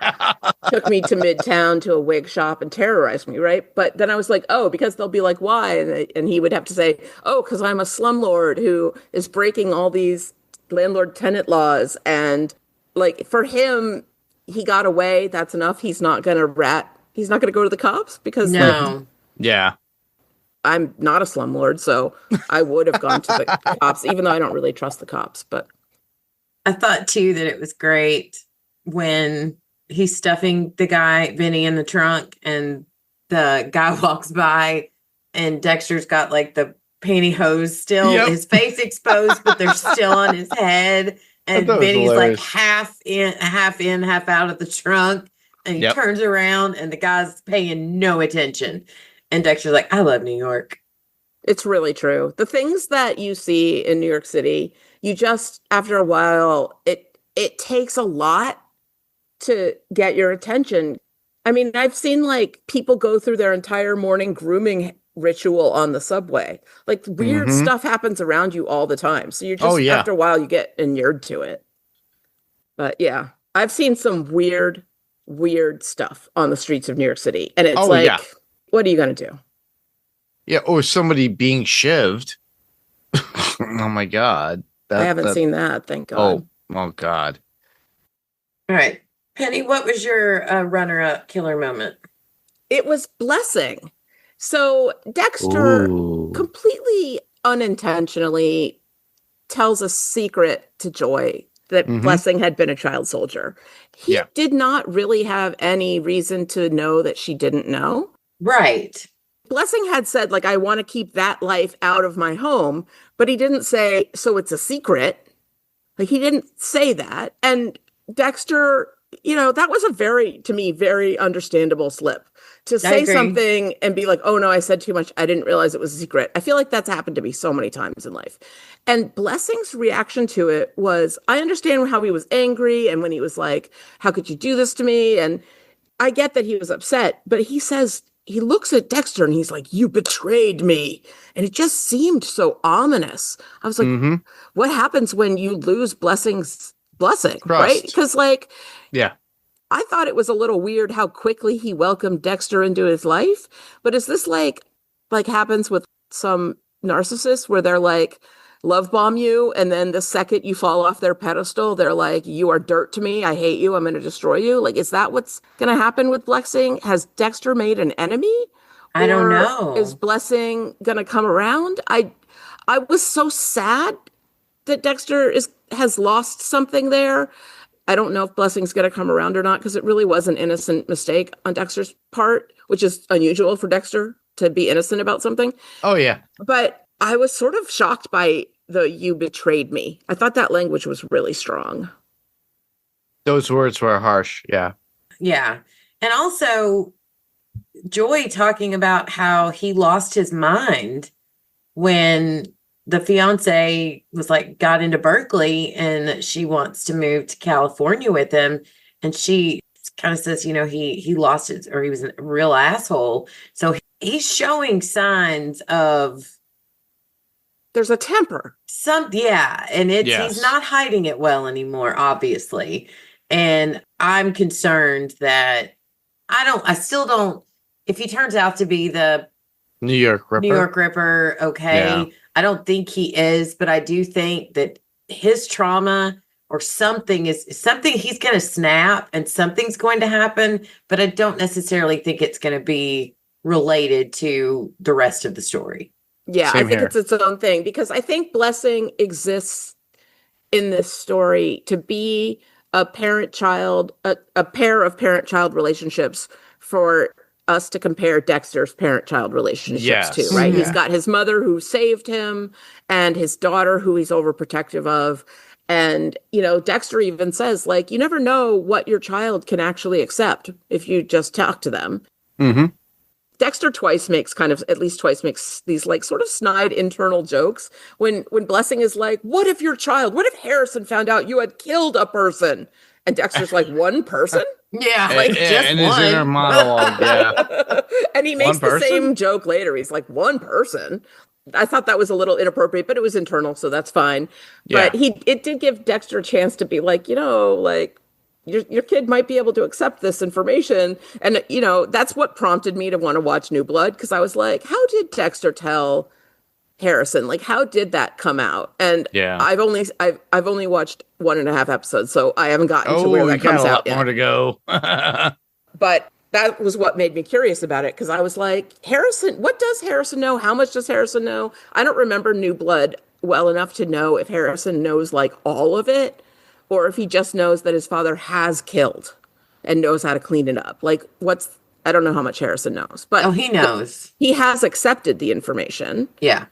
took me to Midtown to a wig shop and terrorized me, right? But then I was like, oh, because they'll be like, why? And he would have to say, oh, because I'm a slumlord who is breaking all these landlord-tenant laws. And like, for him, he got away. That's enough. He's not going to He's not going to go to the cops because I'm not a slumlord, so I would have gone to the cops, even though I don't really trust the cops. But I thought, too, that it was great when he's stuffing the guy, Vinny, in the trunk, and the guy walks by, and Dexter's got, like, the pantyhose still, his face exposed, but they're still on his head, and Vinny's, like, half in, half out of the trunk, and he turns around, and the guy's paying no attention. And Dexter's like, I love New York. It's really true. The things that you see in New York City, you just, after a while, it takes a lot to get your attention. I mean, I've seen like people go through their entire morning grooming ritual on the subway. Like weird stuff happens around you all the time. So you're just, after a while, you get inured to it. But yeah, I've seen some weird stuff on the streets of New York City. And it's what are you going to do? Yeah, or somebody being shivved. Oh, my God. I haven't seen that, thank God. Oh, God. All right. Penny, what was your runner-up killer moment? It was Blessing. So Dexter completely unintentionally tells a secret to Joy that Blessing had been a child soldier. He did not really have any reason to know that she didn't know. Right. Blessing had said, like, I want to keep that life out of my home, but he didn't say, so it's a secret. Like, he didn't say that. And Dexter, that was to me, very understandable slip. To say something and be like, oh, no, I said too much. I didn't realize it was a secret. I feel like that's happened to me so many times in life. And Blessing's reaction to it was, I understand how he was angry and when he was like, how could you do this to me? And I get that he was upset, but he looks at Dexter and he's like, you betrayed me. And it just seemed so ominous. I was like, what happens when you lose Blessing's Blessing, Trust. right? Because like, Yeah. I thought it was a little weird how quickly he welcomed Dexter into his life. But is this like happens with some narcissists where they're like love bomb you, and then the second you fall off their pedestal, they're like, you are dirt to me. I hate you. I'm going to destroy you. Like, is that what's going to happen with Blessing? Has Dexter made an enemy? I don't Or know. is Blessing going to come around? I was so sad that Dexter has lost something there. I don't know if Blessing's going to come around or not, because it really was an innocent mistake on Dexter's part, which is unusual for Dexter to be innocent about something. Oh, yeah. But I was sort of shocked by the "you betrayed me." I thought that language was really strong. Those words were harsh. Yeah. Yeah. And also Joy talking about how he lost his mind when the fiance was like, got into Berkeley and she wants to move to California with him. And she kind of says, he lost it, or he was a real asshole. So he's showing signs of There's a temper. And he's not hiding it well anymore, obviously. And I'm concerned that I still don't, if he turns out to be the New York Ripper, okay. Yeah. I don't think he is, but I do think that his trauma or something he's going to snap and something's going to happen, but I don't necessarily think it's going to be related to the rest of the story. Yeah, Same I think here. it's its own thing, because I think Blessing exists in this story to be a parent-child, a pair of parent-child relationships for us to compare Dexter's parent-child relationships to, right? Yeah. He's got his mother who saved him and his daughter who he's overprotective of. And, Dexter even says, like, you never know what your child can actually accept if you just talk to them. Mm-hmm. Dexter at least twice makes these like sort of snide internal jokes when Blessing is like, what if Harrison found out you had killed a person? And Dexter's like, one person? Yeah, And his inner monologue, yeah. And he makes the same joke later. He's like, one person? I thought that was a little inappropriate, but it was internal, so that's fine. Yeah. But it did give Dexter a chance to be like, like, your kid might be able to accept this information. And, that's what prompted me to want to watch New Blood, because I was like, how did Dexter tell Harrison? Like, how did that come out? And Yeah. I've only watched 1.5 episodes, so I haven't gotten to where that comes out yet. More to go. But that was what made me curious about it, because I was like, Harrison, what does Harrison know? How much does Harrison know? I don't remember New Blood well enough to know if Harrison knows like all of it, or if he just knows that his father has killed and knows how to clean it up. Like, I don't know how much Harrison knows, but he knows. He has accepted the information. Yeah.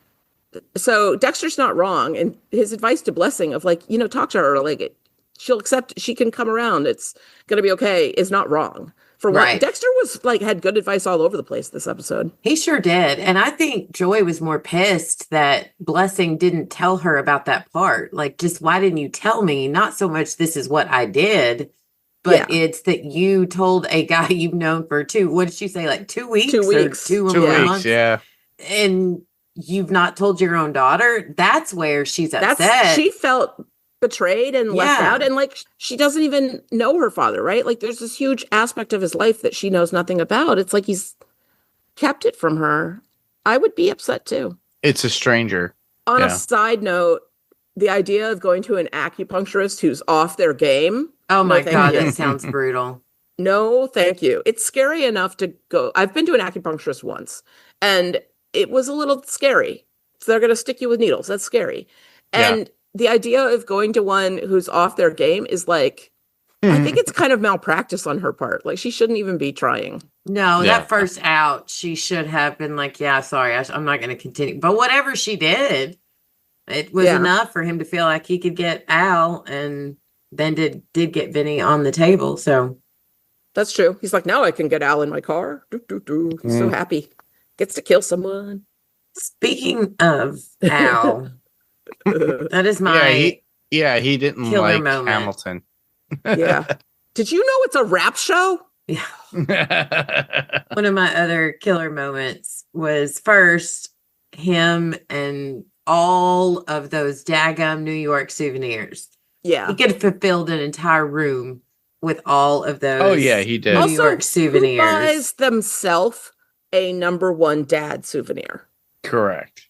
So Dexter's not wrong. And his advice to Blessing of like, talk to her, like she'll accept, she can come around, it's going to be okay, is not wrong. For what Right. Dexter was like, had good advice all over the place this episode. He sure did. And I think Joy was more pissed that Blessing didn't tell her about that part. Like, just why didn't you tell me? Not so much this is what I did, but it's that you told a guy you've known for what did she say? Like 2 weeks? 2 weeks. Or 2 weeks, months? yeah. And you've not told your own daughter? That's where she's upset. She felt betrayed and left out, and like she doesn't even know her father, right? Like there's this huge aspect of his life that she knows nothing about. It's like he's kept it from her. I would be upset too. It's a stranger. On a side note, the idea of going to an acupuncturist who's off their game. Oh my God, that sounds brutal. No, thank you. It's scary enough to go. I've been to an acupuncturist once, and it was a little scary. So they're going to stick you with needles. That's scary. And the idea of going to one who's off their game is like, I think it's kind of malpractice on her part. Like she shouldn't even be trying. No, that first out, she should have been like, yeah, sorry, I'm not going to continue. But whatever she did, it was enough for him to feel like he could get Al, and then did get Vinny on the table. So that's true. He's like, now I can get Al in my car. He's so happy. Gets to kill someone. Speaking of Al, that is my he didn't like moment. Hamilton. Yeah. Did you know it's a rap show? Yeah. One of my other killer moments was first him and all of those daggum New York souvenirs. Yeah. He could have fulfilled an entire room with all of those. Oh, yeah, he did. New Also, York souvenirs. who buys themselves a number one dad souvenir? Correct.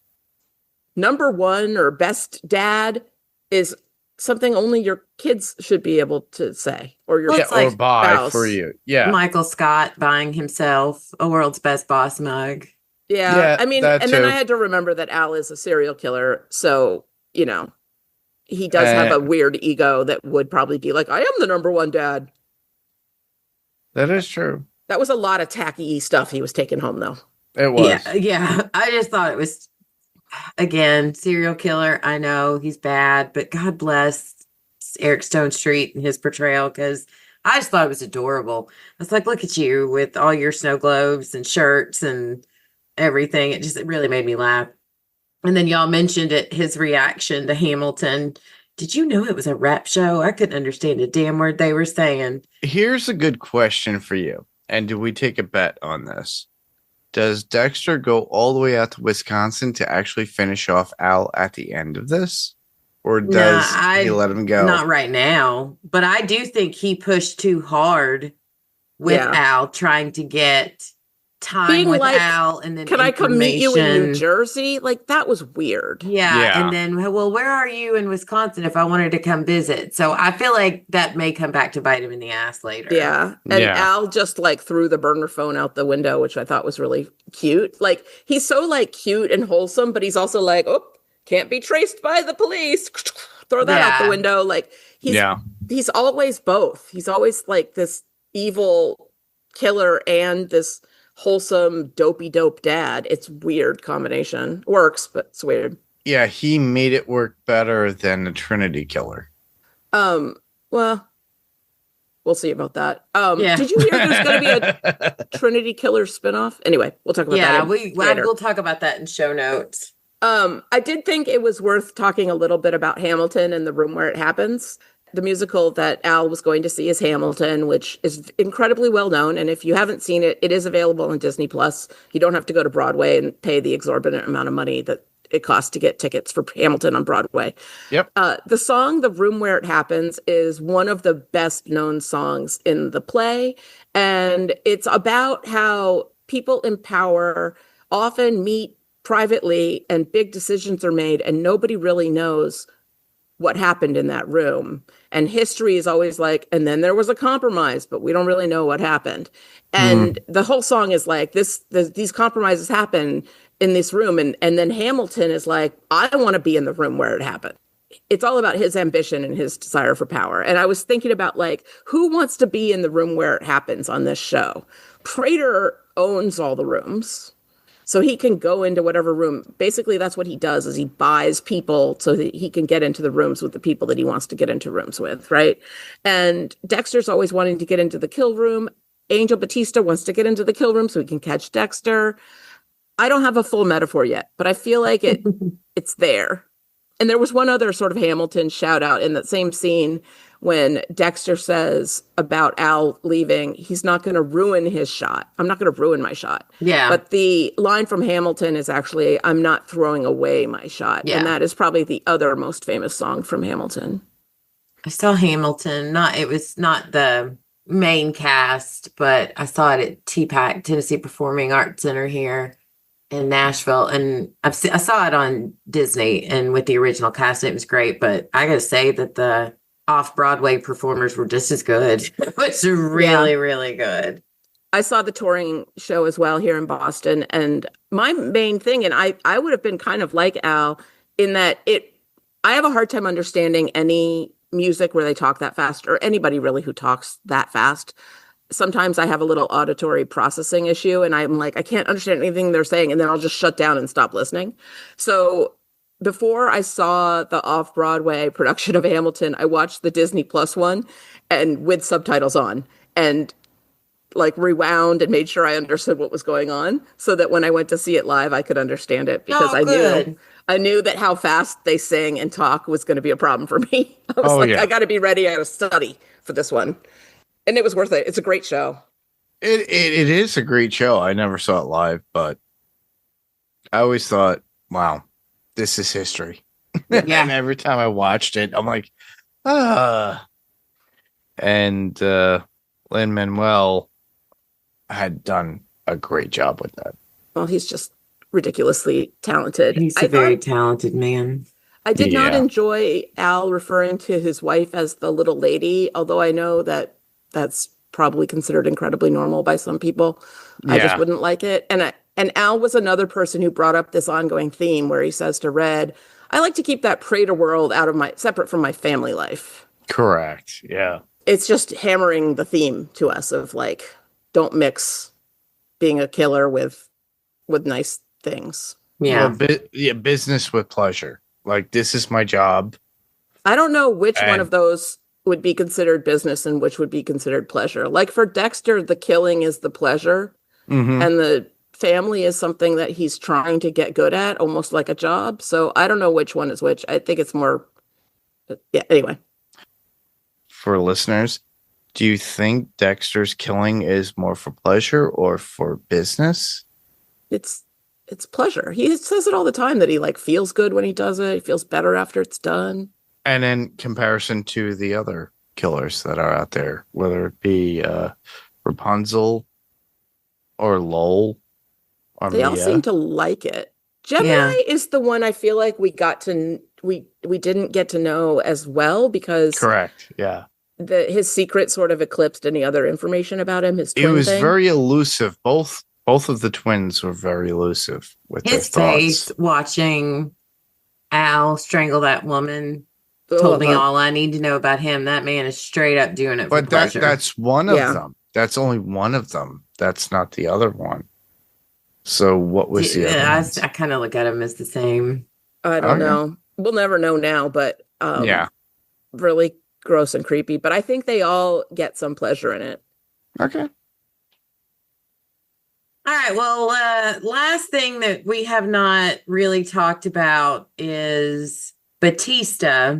Number one or best dad is something only your kids should be able to say, or your Well, Yeah, it's like or buy spouse. for you. Yeah. Michael Scott buying himself a world's best boss mug. Yeah, Yeah, I mean, that and then too. I had to remember that Al is a serial killer, so he does have a weird ego that would probably be like, I am the number one dad. That is true. That was a lot of tacky stuff he was taking home, though. It was. Yeah. I just thought it was, again, serial killer. I know he's bad, but God bless Eric Stone Street and his portrayal, because I just thought it was adorable. It's like, look at you with all your snow globes and shirts and everything. It really made me laugh. And then y'all mentioned it, his reaction to Hamilton. Did you know it was a rap show? I couldn't understand a damn word they were saying. Here's a good question for you. And do we take a bet on this? Does Dexter go all the way out to Wisconsin to actually finish off Al at the end of this? Or does he let him go? Not right now. But I do think he pushed too hard with Al, trying to get time Being with like, Al, and then can I come meet you in New information. Jersey? Like, that was weird. Yeah. And then, well, where are you in Wisconsin if I wanted to come visit? So I feel like that may come back to bite him in the ass later. Yeah. And Al just like threw the burner phone out the window, which I thought was really cute. Like, he's so like cute and wholesome, but he's also like, oh, can't be traced by the police. Throw that out the window. Like, he's always both. He's always like this evil killer and this wholesome dopey dope dad. It's weird combination. Works, but it's weird. Yeah, he made it work better than the Trinity Killer. Well, we'll see about that. Did you hear there's going to be a Trinity Killer spinoff? Anyway, we'll talk about that later. We'll talk about that in show notes. I did think it was worth talking a little bit about Hamilton and the room where it happens. The musical that Al was going to see is Hamilton, which is incredibly well known. And if you haven't seen it, it is available on Disney Plus. You don't have to go to Broadway and pay the exorbitant amount of money that it costs to get tickets for Hamilton on Broadway. Yep. The song, The Room Where It Happens, is one of the best known songs in the play. And it's about how people in power often meet privately and big decisions are made and nobody really knows what happened in that room. And history is always like, and then there was a compromise, but we don't really know what happened. And the whole song is like, these compromises happen in this room. And then Hamilton is like, I want to be in the room where it happened. It's all about his ambition and his desire for power. And I was thinking about like, who wants to be in the room where it happens on this show? Prater owns all the rooms. So he can go into whatever room. Basically, that's what he does, is he buys people so that he can get into the rooms with the people that he wants to get into rooms with, right? And Dexter's always wanting to get into the kill room. Angel Batista wants to get into the kill room so he can catch Dexter. I don't have a full metaphor yet, but I feel like it's there. And there was one other sort of Hamilton shout out in that same scene when Dexter says about Al leaving, he's not going to ruin his shot. I'm not going to ruin my shot. Yeah. But the line from Hamilton is actually, I'm not throwing away my shot. Yeah. And that is probably the other most famous song from Hamilton. I saw Hamilton. It was not the main cast, but I saw it at TPAC, Tennessee Performing Arts Center here in Nashville. And I saw it on Disney and with the original cast, and it was great. But I got to say that the off-Broadway performers were just as good. It was really, really good. I saw the touring show as well here in Boston. And my main thing, and I would have been kind of like Al in that I have a hard time understanding any music where they talk that fast, or anybody really who talks that fast. Sometimes I have a little auditory processing issue and I'm like, I can't understand anything they're saying. And then I'll just shut down and stop listening. So before I saw the off-Broadway production of Hamilton, I watched the Disney Plus one and with subtitles on and like rewound and made sure I understood what was going on so that when I went to see it live, I could understand it because I knew that how fast they sing and talk was going to be a problem for me. I was I got to be ready. I got to study for this one. And it was worth it. It's a great show. It is a great show. I never saw it live, but I always thought, wow, this is history. Yeah. And every time I watched it, I'm like, And Lin-Manuel had done a great job with that. Well, he's just ridiculously talented. He's a very talented man. I did not Yeah. enjoy Al referring to his wife as the little lady, although I know that that's probably considered incredibly normal by some people. I just Yeah. wouldn't like it. And Al was another person who brought up this ongoing theme where he says to Red, I like to keep that Prater world separate from my family life. Correct. Yeah. It's just hammering the theme to us of like, don't mix being a killer with nice things. Yeah. Well, business with pleasure. Like, this is my job. I don't know which one of those would be considered business and which would be considered pleasure. Like for Dexter, the killing is the pleasure, Mm-hmm. and the family is something that he's trying to get good at, almost like a job. So I don't know which one is which. I think it's more. Yeah. Anyway, For listeners, do you think Dexter's killing is more for pleasure or for business? it's pleasure. He says it all the time that he like feels good when he does it. He feels better after it's done. And in comparison to the other killers that are out there, whether it be Rapunzel or Lowell or They all Mia. seem to like it. Gemini is the one I feel like we didn't get to know as well because Correct. Yeah. his secret sort of eclipsed any other information about him. His twin It was thing. very elusive. Both of the twins were very elusive with His their face thoughts. watching Al strangle that woman told me all I need to know about him. That man is straight up doing it for But pleasure. that's one of them. That's only one of them. That's not the other one. So what was the other one? I kind of look at him as the same. I don't know. We'll never know now, but Yeah. really gross and creepy. But I think they all get some pleasure in it. Okay. All right. Well, last thing that we have not really talked about is Batista.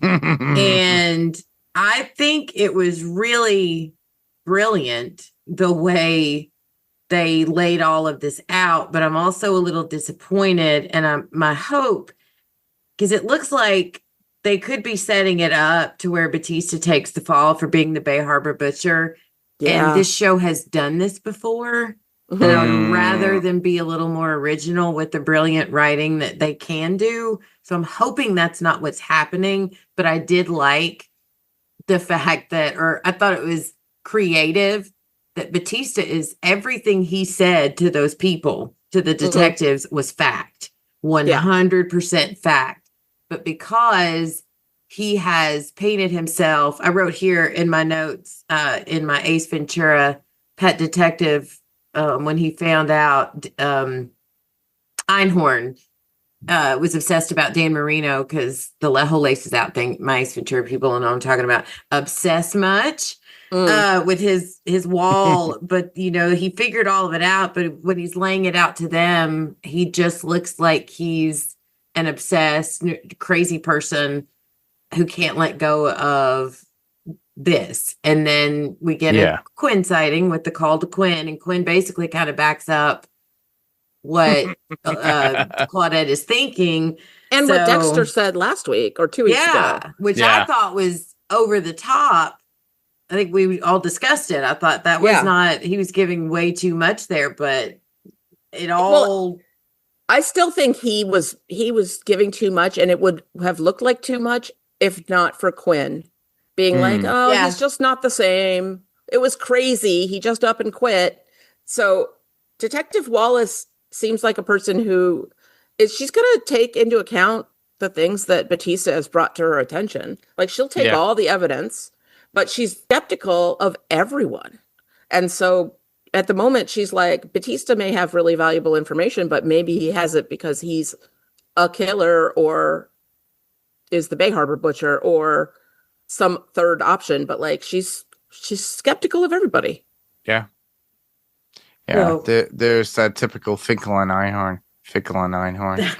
And I think it was really brilliant the way they laid all of this out, but I'm also a little disappointed. And my hope, because it looks like they could be setting it up to where Batista takes the fall for being the Bay Harbor Butcher. Yeah. And this show has done this before. And I would rather them be a little more original with the brilliant writing that they can do. So I'm hoping that's not what's happening. But I did like the fact that, or I thought it was creative, that Batista is everything he said to those people, to the detectives, was fact. 100% fact. But because he has painted himself, I wrote here in my notes, in my Ace Ventura Pet Detective, when he found out Einhorn was obsessed about Dan Marino because the whole Laces Out thing, my Ace Ventura people know what I'm talking about, obsessed much with his wall. But, you know, he figured all of it out. But when he's laying it out to them, he just looks like he's an obsessed, crazy person who can't let go of this. And then we get a Quinn sighting with the call to Quinn, and Quinn basically kind of backs up what Claudette is thinking. And what Dexter said last week or 2 weeks ago. Which I thought was over the top. I think we all discussed it. I thought that was not, he was giving way too much there, but it all... Well, I still think he was giving too much, and it would have looked like too much if not for Quinn being like, he's just not the same. It was crazy. He just up and quit. So Detective Wallace seems like a person who she's going to take into account the things that Batista has brought to her attention. Like, she'll take all the evidence, but she's skeptical of everyone. And so at the moment, she's like, Batista may have really valuable information, but maybe he has it because he's a killer or is the Bay Harbor Butcher or some third option. But like, she's skeptical of everybody. Yeah. Yeah. Well, there's that typical Finkel and Einhorn. Thank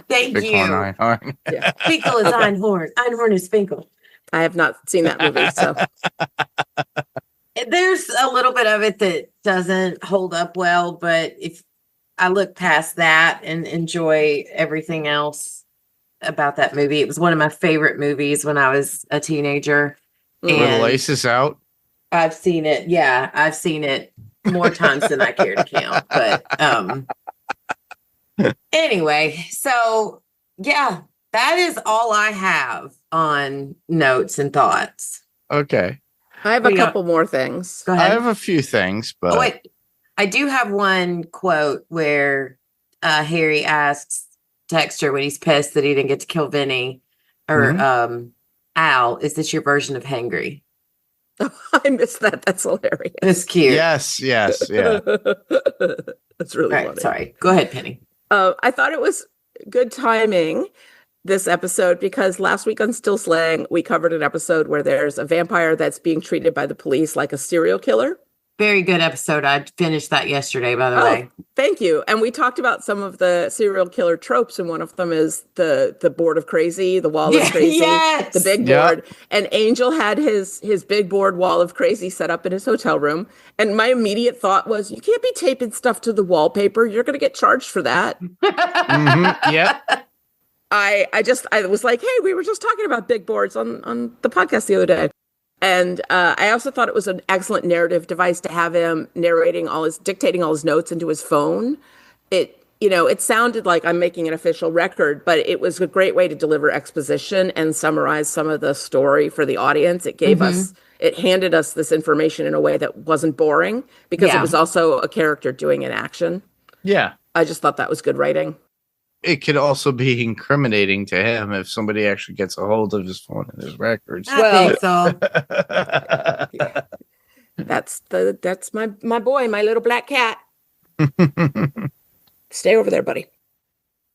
Finkel you. and Einhorn. Yeah. Finkel is Einhorn. Einhorn is Finkel. I have not seen that movie, so. There's a little bit of it that doesn't hold up well, but if I look past that and enjoy everything else, about that movie. It was one of my favorite movies when I was a teenager. Mm. Where the And laces out. I've seen it. Yeah, I've seen it more times than I care to count. But anyway, so yeah, that is all I have on notes and thoughts. Okay. I have a couple more things. Go I ahead. have a few things, but Oh, wait. I do have one quote where Harry asks Dexter when he's pissed that he didn't get to kill Vinny or Al, is this your version of hangry? I missed that. That's hilarious. It's cute. yes, yeah. That's really All right, funny. sorry. Go ahead, Penny. I thought it was good timing, this episode, because last week on Still Slaying, we covered an episode where there's a vampire that's being treated by the police like a serial killer. Very good episode. I finished that yesterday, by the way. Thank you. And we talked about some of the serial killer tropes, and one of them is the board of crazy, the wall of crazy, yes! the big board. And Angel had his big board wall of crazy set up in his hotel room. And my immediate thought was, you can't be taping stuff to the wallpaper. You're going to get charged for that. Yep. I was like, hey, we were just talking about big boards on the podcast the other day. And I also thought it was an excellent narrative device to have him dictating all his notes into his phone. It sounded like I'm making an official record, but it was a great way to deliver exposition and summarize some of the story for the audience. It gave it handed us this information in a way that wasn't boring because it was also a character doing an action. Yeah. I just thought that was good writing. It could also be incriminating to him if somebody actually gets a hold of his phone and his records. I think so. That's my boy, my little black cat. Stay over there, buddy.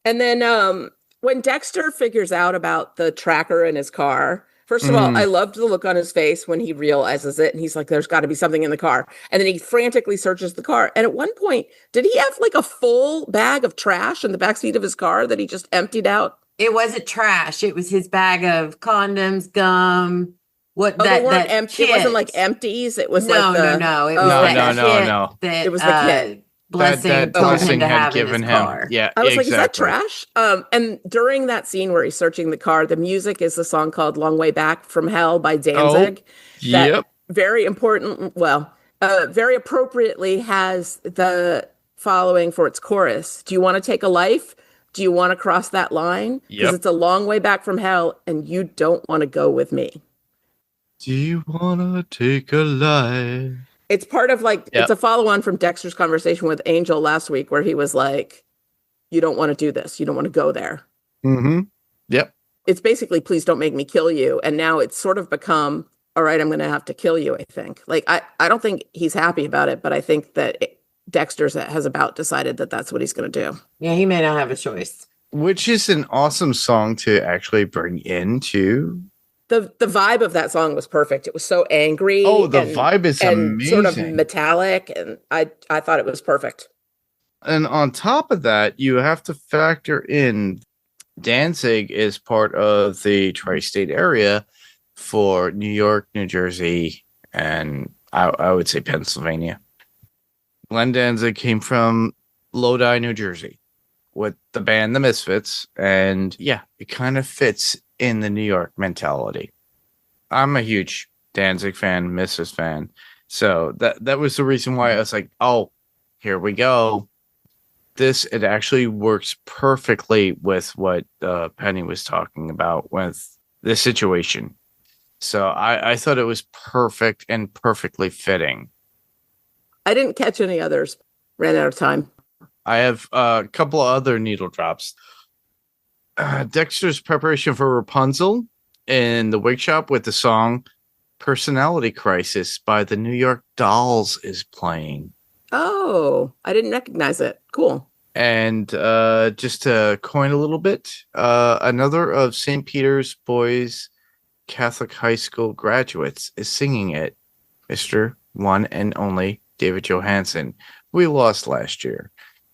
And then when Dexter figures out about the tracker in his car, first of all, I loved the look on his face when he realizes it. And he's like, there's got to be something in the car. And then he frantically searches the car. And at one point, did he have like a full bag of trash in the backseat of his car that he just emptied out? It wasn't trash. It was his bag of condoms, gum. They weren't empty. It wasn't like empties. It was no. It was No. That, it was the kit. Blessing that told Blessing him to had have given in his him. car. Yeah, I was like, is that trash? And during that scene where he's searching the car, the music is the song called Long Way Back from Hell by Danzig. Yep. Very appropriately has the following for its chorus. Do you want to take a life? Do you want to cross that line? Because it's a long way back from hell and you don't want to go with me. Do you want to take a life? It's part of it's a follow-on from Dexter's conversation with Angel last week where he was like, you don't want to do this. You don't want to go there. Mm-hmm. Yep. It's basically, please don't make me kill you. And now it's sort of become, all right, I'm going to have to kill you, I think. I don't think he's happy about it, but I think that Dexter has about decided that that's what he's going to do. Yeah, he may not have a choice. Which is an awesome song to actually bring into. The vibe of that song was perfect. It was so angry. Oh, the vibe is amazing. Sort of metallic. And I thought it was perfect. And on top of that, you have to factor in Danzig is part of the tri-state area for New York, New Jersey, and I would say Pennsylvania. Glenn Danzig came from Lodi, New Jersey with the band The Misfits. And yeah, it kind of fits in the New York mentality. I'm a huge Danzig fan, Misfits fan. So that was the reason why I was like, oh, here we go. It actually works perfectly with what Penny was talking about with the situation. So I thought it was perfect and perfectly fitting. I didn't catch any others. Ran out of time. I have a couple of other needle drops. Dexter's preparation for Rapunzel in the wig shop with the song Personality Crisis by the New York Dolls is playing. Oh, I didn't recognize it. Cool. And just to coin a little bit, another of St. Peter's Boys Catholic High School graduates is singing it, Mr. One and Only David Johansen. We lost last year.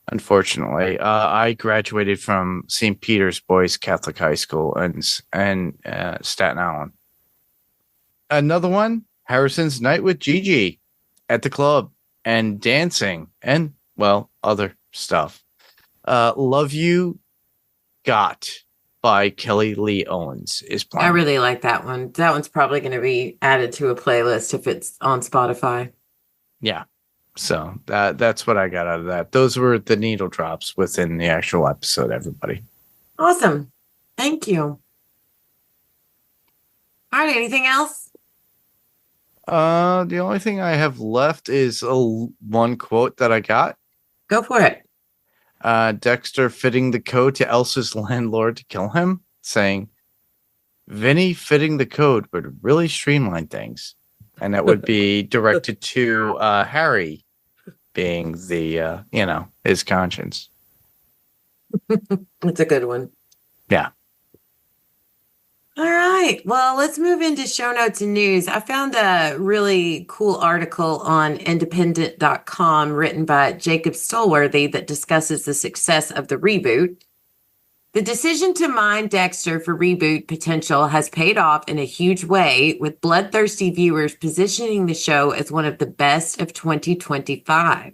Unfortunately, I graduated from St. Peter's Boys Catholic High School in Staten Island. Another one, Harrison's Night with Gigi at the club and dancing and, well, other stuff. Love You Got by Kelly Lee Owens is I playing. really like that one. That one's probably going to be added to a playlist if it's on Spotify. Yeah. So that's what I got out of that. Those were the needle drops within the actual episode, everybody. Awesome. Thank you. All right. Anything else? The only thing I have left is one quote that I got. Go for it. Dexter fitting the code to Elsa's landlord to kill him, saying, Vinny fitting the code would really streamline things. And that would be directed to Harry being the, his conscience. That's a good one. Yeah. All right. Well, let's move into show notes and news. I found a really cool article on independent.com written by Jacob Stolworthy that discusses the success of the reboot. The decision to mine Dexter for reboot potential has paid off in a huge way, with bloodthirsty viewers positioning the show as one of the best of 2025.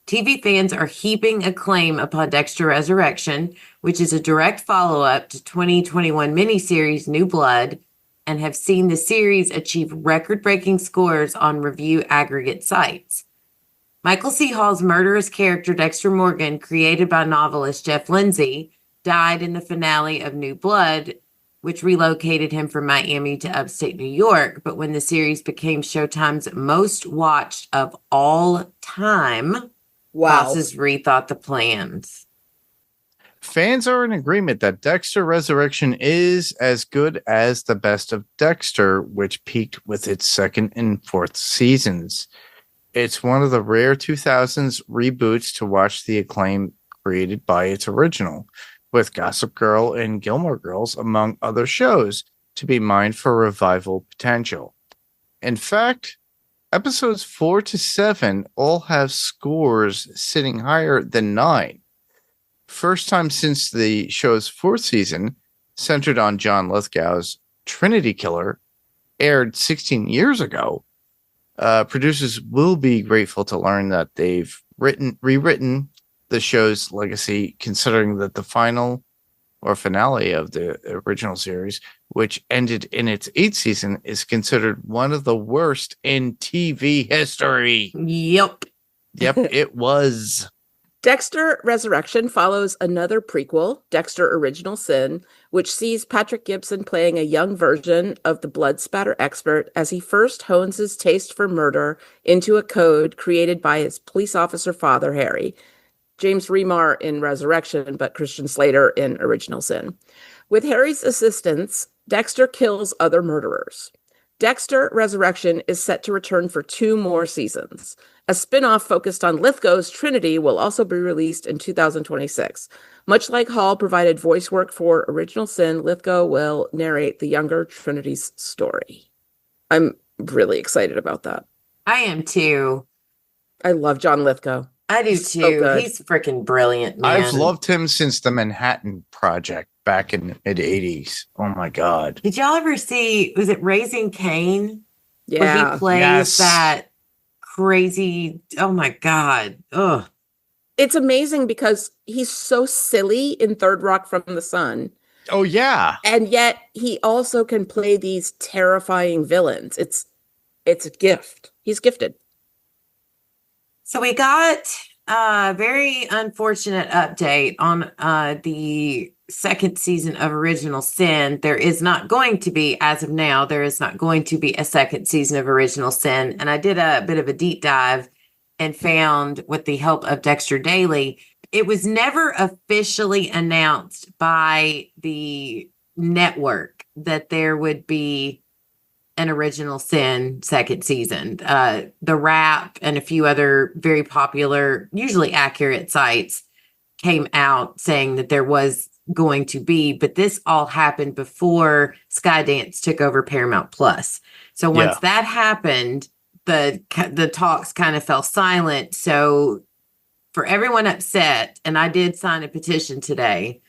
TV fans are heaping acclaim upon Dexter Resurrection, which is a direct follow-up to 2021 miniseries New Blood, and have seen the series achieve record-breaking scores on review aggregate sites. Michael C. Hall's murderous character Dexter Morgan, created by novelist Jeff Lindsay, died in the finale of New Blood, which relocated him from Miami to upstate New York. But when the series became Showtime's most watched of all time, bosses rethought the plans. Fans are in agreement that Dexter Resurrection is as good as the best of Dexter, which peaked with its second and fourth seasons. It's one of the rare 2000s reboots to watch the acclaim created by its original, with Gossip Girl and Gilmore Girls, among other shows, to be mined for revival potential. In fact, episodes 4 to 7 all have scores sitting higher than 9. First time since the show's fourth season, centered on John Lithgow's Trinity Killer, aired 16 years ago. Producers will be grateful to learn that they've rewritten the show's legacy, considering that the finale of the original series, which ended in its 8th season, is considered one of the worst in TV history. Yep. Yep, it was. Dexter Resurrection follows another prequel, Dexter Original Sin, which sees Patrick Gibson playing a young version of the blood spatter expert as he first hones his taste for murder into a code created by his police officer father, Harry. James Remar in Resurrection, but Christian Slater in Original Sin. With Harry's assistance, Dexter kills other murderers. Dexter Resurrection is set to return for 2 more seasons. A spin-off focused on Lithgow's Trinity will also be released in 2026. Much like Hall provided voice work for Original Sin, Lithgow will narrate the younger Trinity's story. I'm really excited about that. I am too. I love John Lithgow. I do He's too. so good. He's freaking brilliant, man. I've loved him since the Manhattan Project back in the mid-'80s. Oh my God. Did y'all ever see, was it Raising Cain? Where Yeah. he plays Yes. that crazy, oh my God. Ugh. It's amazing because he's so silly in Third Rock from the Sun. Oh yeah. And yet he also can play these terrifying villains. It's a gift. He's gifted. So we got a very unfortunate update on the second season of Original Sin. There is not going to be, as of now, there is not going to be a second season of Original Sin. And I did a bit of a deep dive and found, with the help of Dexter Daily, it was never officially announced by the network that there would be an Original Sin second season. The Wrap and a few other very popular, usually accurate sites came out saying that there was going to be, but this all happened before Skydance took over Paramount Plus. So once that happened, the talks kind of fell silent. So for everyone upset, and I did sign a petition today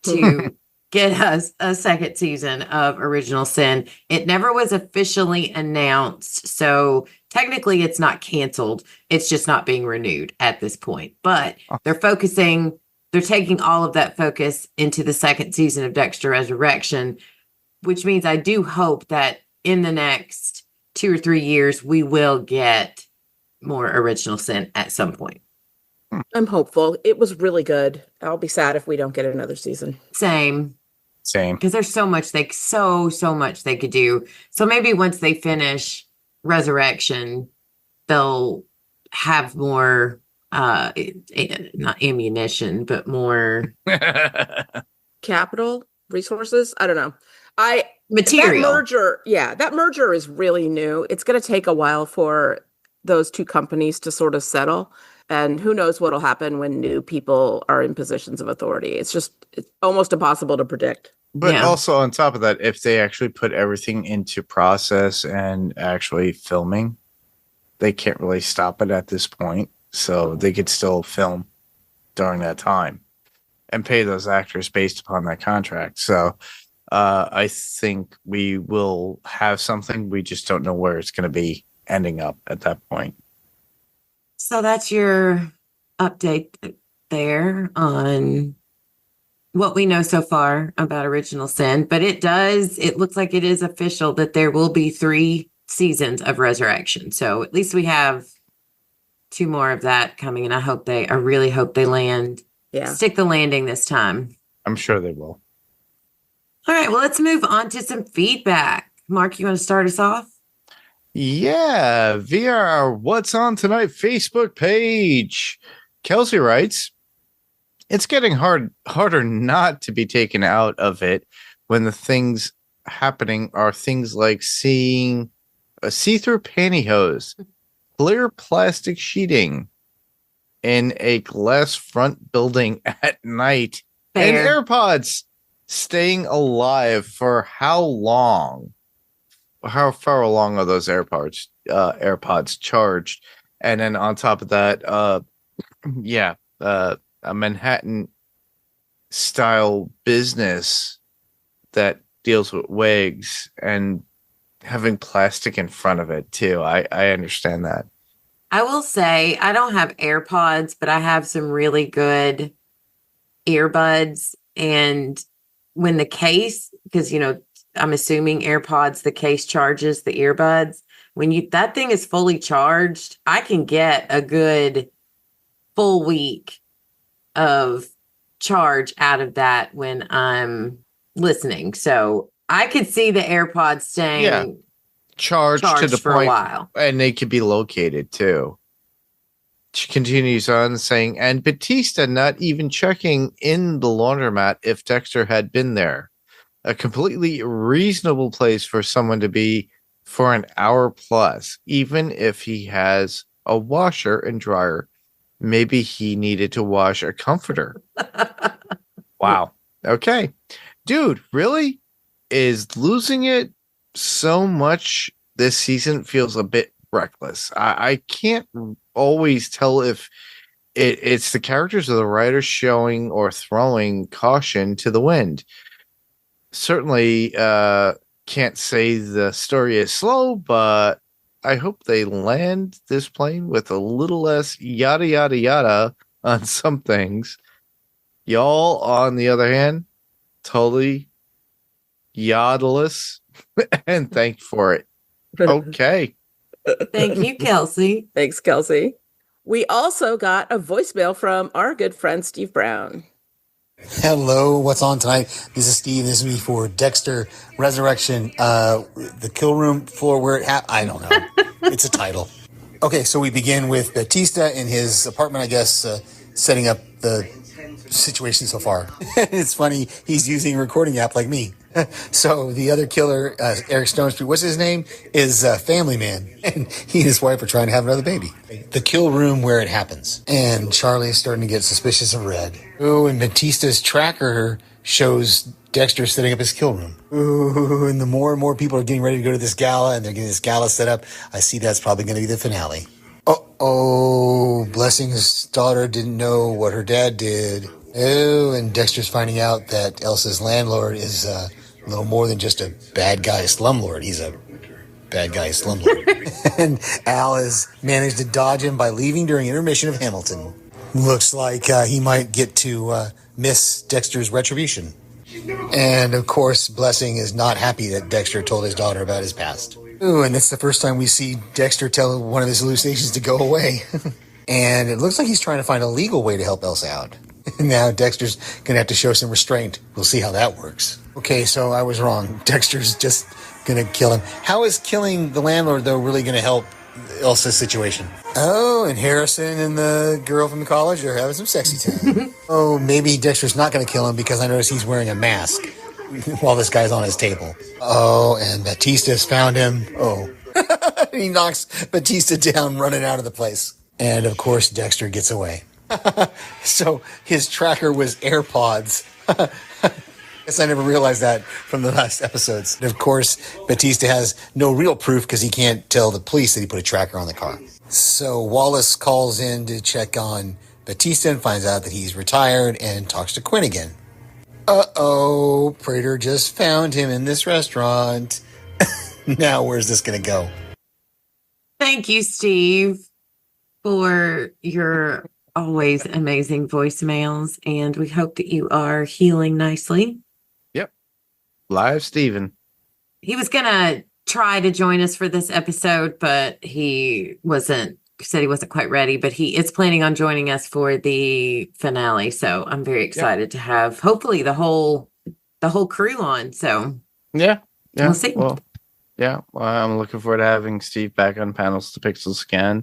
to get us a second season of Original Sin. It never was officially announced. So technically it's not canceled. It's just not being renewed at this point. But they're focusing they're taking all of that focus into the second season of Dexter Resurrection, which means I do hope that in the next 2 or 3 years, we will get more Original Sin at some point. I'm hopeful. It was really good. I'll be sad if we don't get another season. Same. Same. Because there's so much so much they could do. So maybe once they finish Resurrection, they'll have more not ammunition, but more Capital resources. I don't know. material. That merger is really new. It's going to take a while for those two companies to sort of settle. And who knows what'll happen when new people are in positions of authority. It's almost impossible to predict. But also on top of that, if they actually put everything into process and actually filming, they can't really stop it at this point. So they could still film during that time and pay those actors based upon that contract. So I think we will have something. We just don't know where it's going to be ending up at that point. So that's your update there on what we know so far about Original Sin. But it looks like it is official that there will be 3 seasons of Resurrection. So at least we have 2 more of that coming. And I really hope they stick the landing this time. I'm sure they will. All right, well, let's move on to some feedback. Mark, you want to start us off? Yeah, via our What's On Tonight Facebook page. Kelsey writes, it's getting harder not to be taken out of it when the things happening are things like seeing a see-through pantyhose, clear plastic sheeting in a glass front building at night, and AirPods staying alive for how long? How far along are those AirPods charged? And then on top of that, a Manhattan style business that deals with wigs and having plastic in front of it too. I understand that. I will say I don't have AirPods, but I have some really good earbuds. And when the case, because I'm assuming AirPods, the case charges the earbuds. When that thing is fully charged, I can get a good full week of charge out of that when I'm listening. So I could see the AirPods staying charged to the for point, a while. And they could be located too. She continues on saying, and Batista not even checking in the laundromat if Dexter had been there. A completely reasonable place for someone to be for an hour plus, even if he has a washer and dryer. Maybe he needed to wash a comforter. Wow. Okay. Dude, really? Is losing it so much this season feels a bit reckless. I can't always tell if it's the characters or the writers showing or throwing caution to the wind. Certainly can't say the story is slow, but I hope they land this plane with a little less yada, yada, yada on some things. Y'all, on the other hand, totally yadaless, and thank for it. Okay. Thank you, Kelsey. Thanks, Kelsey. We also got a voicemail from our good friend, Steve Brown. Hello, what's on tonight? This is Steve. This is me for Dexter Resurrection. The kill room floor where it I don't know. It's a title. Okay, so we begin with Batista in his apartment, I guess, setting up the situation so far. It's funny, he's using a recording app like me. So the other killer, Eric Stonestreet, what's his name? Is Family Man. And he and his wife are trying to have another baby. The kill room where it happens. And Charlie is starting to get suspicious of Red. Oh, and Batista's tracker shows Dexter setting up his kill room. Ooh, and the more and more people are getting ready to go to this gala, and they're getting this gala set up, I see that's probably going to be the finale. Oh, Blessing's daughter didn't know what her dad did. Oh, and Dexter's finding out that Elsa's landlord is a little more than just a bad guy slumlord. He's a bad guy slumlord. And Al has managed to dodge him by leaving during intermission of Hamilton. Looks like he might get to miss Dexter's retribution. And of course, Blessing is not happy that Dexter told his daughter about his past. Ooh, and it's the first time we see Dexter tell one of his hallucinations to go away. And it looks like he's trying to find a legal way to help Elsa out. Now Dexter's going to have to show some restraint. We'll see how that works. Okay, so I was wrong. Dexter's just going to kill him. How is killing the landlord, though, really going to help Elsa's situation? Oh, and Harrison and the girl from the college are having some sexy time. Oh, maybe Dexter's not going to kill him because I notice he's wearing a mask while this guy's on his table. Oh, and Batista's found him. Oh. He knocks Batista down running out of the place. And, of course, Dexter gets away. So his tracker was AirPods. Guess I never realized that from the last episodes. And of course, Batista has no real proof because he can't tell the police that he put a tracker on the car. So Wallace calls in to check on Batista and finds out that he's retired and talks to Quinn again. Uh-oh, Prater just found him in this restaurant. Now where's this going to go? Thank you, Steve, for your always amazing voicemails, and we hope that you are healing nicely. Yep. Live Steven. He was going to try to join us for this episode, but he said he wasn't quite ready, but he is planning on joining us for the finale. So I'm very excited to have hopefully the whole crew on. So yeah. We'll see. Well, I'm looking forward to having Steve back on Panels to Pixels again.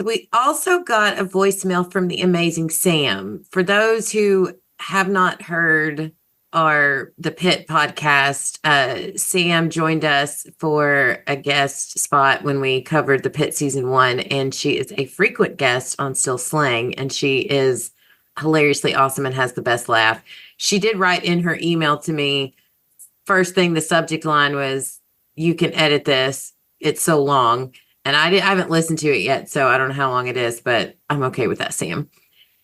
We also got a voicemail from the amazing Sam. For those who have not heard the Pit podcast, Sam joined us for a guest spot when we covered the Pit season 1, and she is a frequent guest on Still Slang, and she is hilariously awesome and has the best laugh. She did write in her email to me, first thing, the subject line was, "You can edit this. It's so long." And I haven't listened to it yet, so I don't know how long it is, but I'm okay with that, Sam.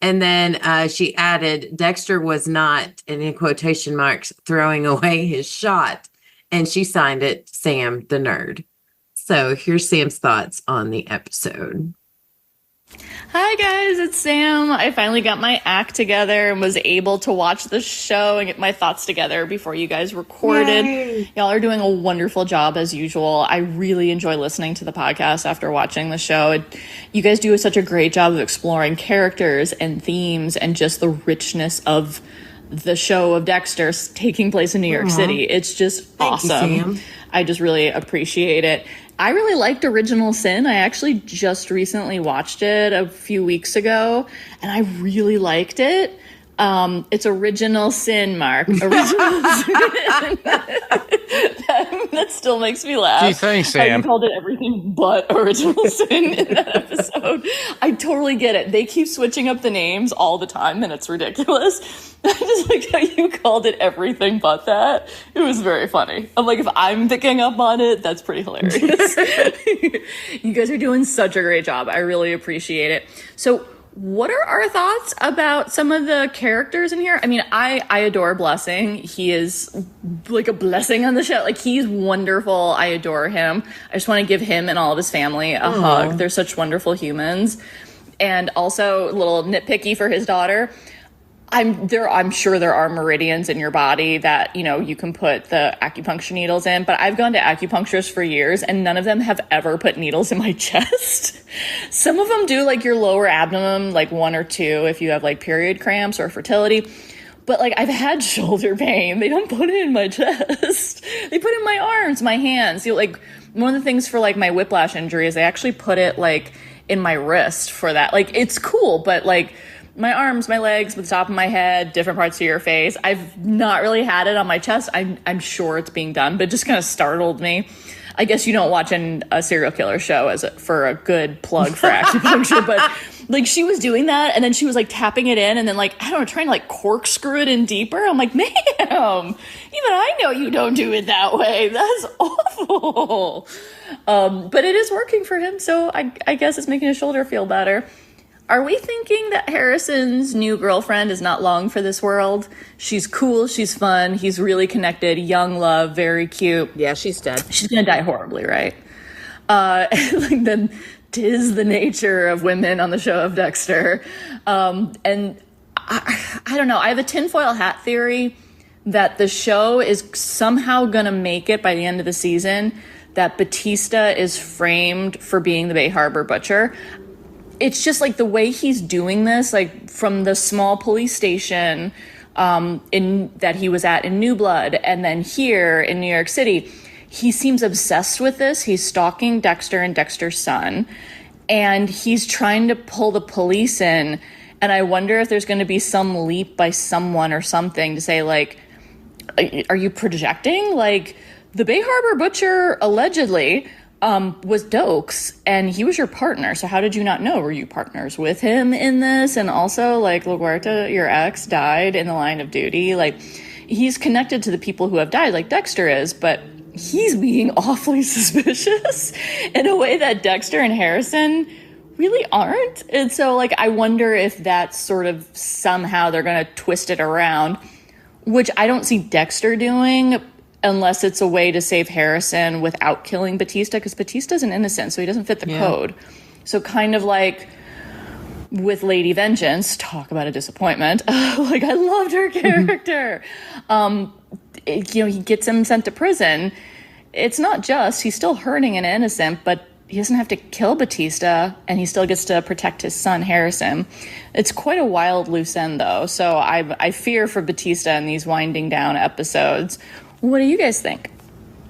And then she added, Dexter was not, and in quotation marks, throwing away his shot. And she signed it, Sam the Nerd. So here's Sam's thoughts on the episode. Hi guys, it's Sam. I finally got my act together and was able to watch the show and get my thoughts together before you guys recorded. Yay. Y'all are doing a wonderful job as usual. I really enjoy listening to the podcast after watching the show. You guys do such a great job of exploring characters and themes and just the richness of the show of Dexter taking place in New York City. It's just awesome. Thank you, Sam. I just really appreciate it. I really liked Original Sin. I actually just recently watched it a few weeks ago, and I really liked it. It's Original Sin, Mark. Original Sin. That still makes me laugh. Gee, thanks, Sam. You called it everything but Original Sin in that episode. I totally get it. They keep switching up the names all the time, and it's ridiculous. I just like how you called it everything but that. It was very funny. I'm like, if I'm picking up on it, that's pretty hilarious. You guys are doing such a great job. I really appreciate it. So what are our thoughts about some of the characters in here? I mean, I adore Blessing. He is like a blessing on the show. Like, he's wonderful. I adore him. I just want to give him and all of his family a hug. They're such wonderful humans. And also a little nitpicky for his daughter. I'm sure there are meridians in your body that, you can put the acupuncture needles in, but I've gone to acupuncturists for years and none of them have ever put needles in my chest. Some of them do, like your lower abdomen, like 1 or 2 if you have like period cramps or fertility. But like, I've had shoulder pain. They don't put it in my chest. They put it in my arms, my hands. Like, one of the things for like my whiplash injury is they actually put it like in my wrist for that. Like, it's cool, but like, my arms, my legs, the top of my head, different parts of your face. I've not really had it on my chest. I'm sure it's being done, but it just kind of startled me. I guess you don't watch a serial killer show for a good plug for acupuncture, but like, she was doing that and then she was like tapping it in and then like, I don't know, trying to like corkscrew it in deeper. I'm like, ma'am, even I know you don't do it that way. That's awful. But it is working for him. So I guess it's making his shoulder feel better. Are we thinking that Harrison's new girlfriend is not long for this world? She's cool, she's fun, he's really connected, young love, very cute. Yeah, she's dead. She's gonna die horribly, right? Like then 'tis the nature of women on the show of Dexter. And I don't know. I have a tinfoil hat theory that the show is somehow going to make it by the end of the season that Batista is framed for being the Bay Harbor Butcher. It's just like the way he's doing this, like from the small police station in that he was at in New Blood, and then here in New York City, he seems obsessed with this. He's stalking Dexter and Dexter's son, and he's trying to pull the police in. And I wonder if there's going to be some leap by someone or something to say, like, are you projecting? Like, the Bay Harbor Butcher allegedly was Dokes, and he was your partner. So how did you not know? Were you partners with him in this? And also, like, LaGuardia, your ex, died in the line of duty. Like, he's connected to the people who have died, like Dexter is, but he's being awfully suspicious in a way that Dexter and Harrison really aren't. And so, like, I wonder if that's sort of somehow they're going to twist it around, which I don't see Dexter doing unless it's a way to save Harrison without killing Batista, because Batista's an innocent, so he doesn't fit the code. So kind of like with Lady Vengeance, talk about a disappointment. Like, I loved her character. He gets him sent to prison. It's not just, he's still hurting an innocent, but he doesn't have to kill Batista, and he still gets to protect his son, Harrison. It's quite a wild loose end, though, so I fear for Batista in these winding down episodes. What do you guys think?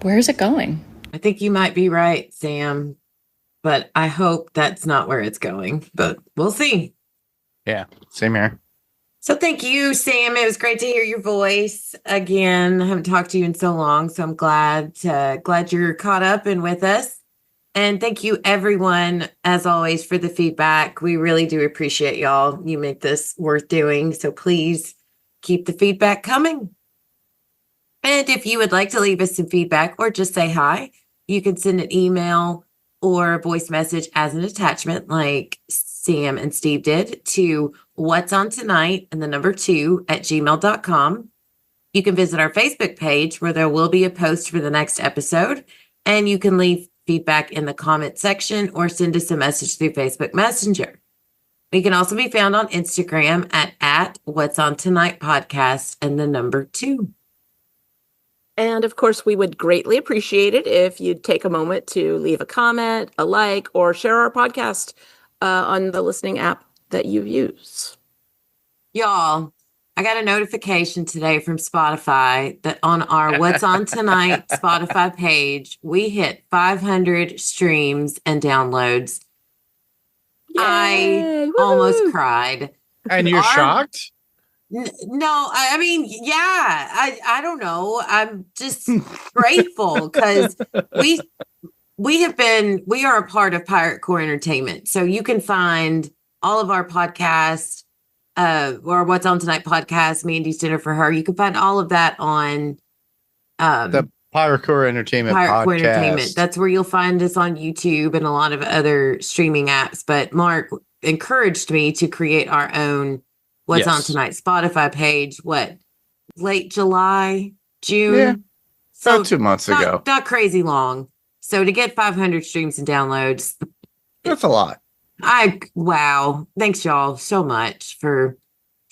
Where is it going? I think you might be right, Sam, but I hope that's not where it's going, but we'll see. Yeah, same here. So thank you, Sam. It was great to hear your voice again. I haven't talked to you in so long, so I'm glad you're caught up and with us. And thank you, everyone, as always, for the feedback. We really do appreciate y'all. You make this worth doing, so please keep the feedback coming. And if you would like to leave us some feedback or just say hi, you can send an email or a voice message as an attachment, like Sam and Steve did, to what's on tonight and the number 2 at gmail.com. You can visit our Facebook page where there will be a post for the next episode, and you can leave feedback in the comment section or send us a message through Facebook Messenger. We can also be found on Instagram at What's On Tonight Podcast and the number 2. And of course, we would greatly appreciate it if you'd take a moment to leave a comment, a like, or share our podcast on the listening app that you use. Y'all, I got a notification today from Spotify that on our What's On Tonight Spotify page, we hit 500 streams and downloads. Yay! I Woo-hoo! almost cried. And you're shocked? No, I mean, yeah, I don't know. I'm just grateful because we are a part of Pirate Core Entertainment. So you can find all of our podcasts, or What's On Tonight podcast, Mandy's Dinner for Her. You can find all of that on The Pirate Core Entertainment Pirate Core podcast. Entertainment. That's where you'll find us on YouTube and a lot of other streaming apps. But Mark encouraged me to create our own What's On Tonight Spotify page, late July, June? Yeah, So about 2 months ago. Not crazy long. So to get 500 streams and downloads, That's a lot. wow. Thanks y'all so much for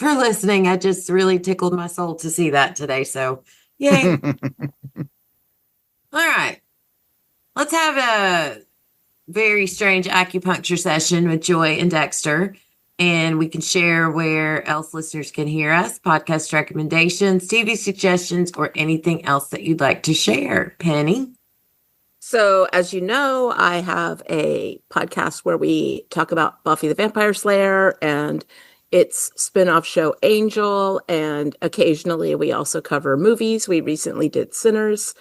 listening. I just really tickled my soul to see that today. So yay. All right. Let's have a very strange acupuncture session with Joy and Dexter. And we can share where else listeners can hear us, podcast recommendations, TV suggestions, or anything else that you'd like to share. Penny? So, as you know, I have a podcast where we talk about Buffy the Vampire Slayer and its spin-off show Angel, and occasionally we also cover movies. We recently did Sinners,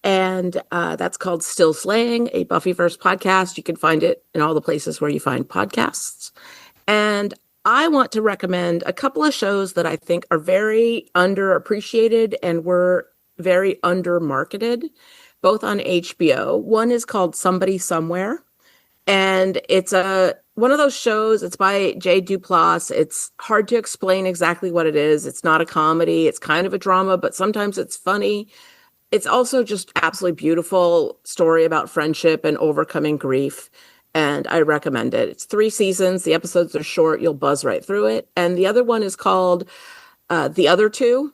and that's called Still Slaying, a Buffyverse podcast. You can find it in all the places where you find podcasts. And I want to recommend a couple of shows that I think are very underappreciated and were very undermarketed, both on HBO. One is called Somebody Somewhere, and it's one of those shows. It's by Jay Duplass. It's hard to explain exactly what it is. It's not a comedy. It's kind of a drama, but sometimes it's funny. It's also just absolutely beautiful story about friendship and overcoming grief. and I recommend it. It's 3 seasons. The episodes are short. You'll buzz right through it. And the other one is called The Other Two,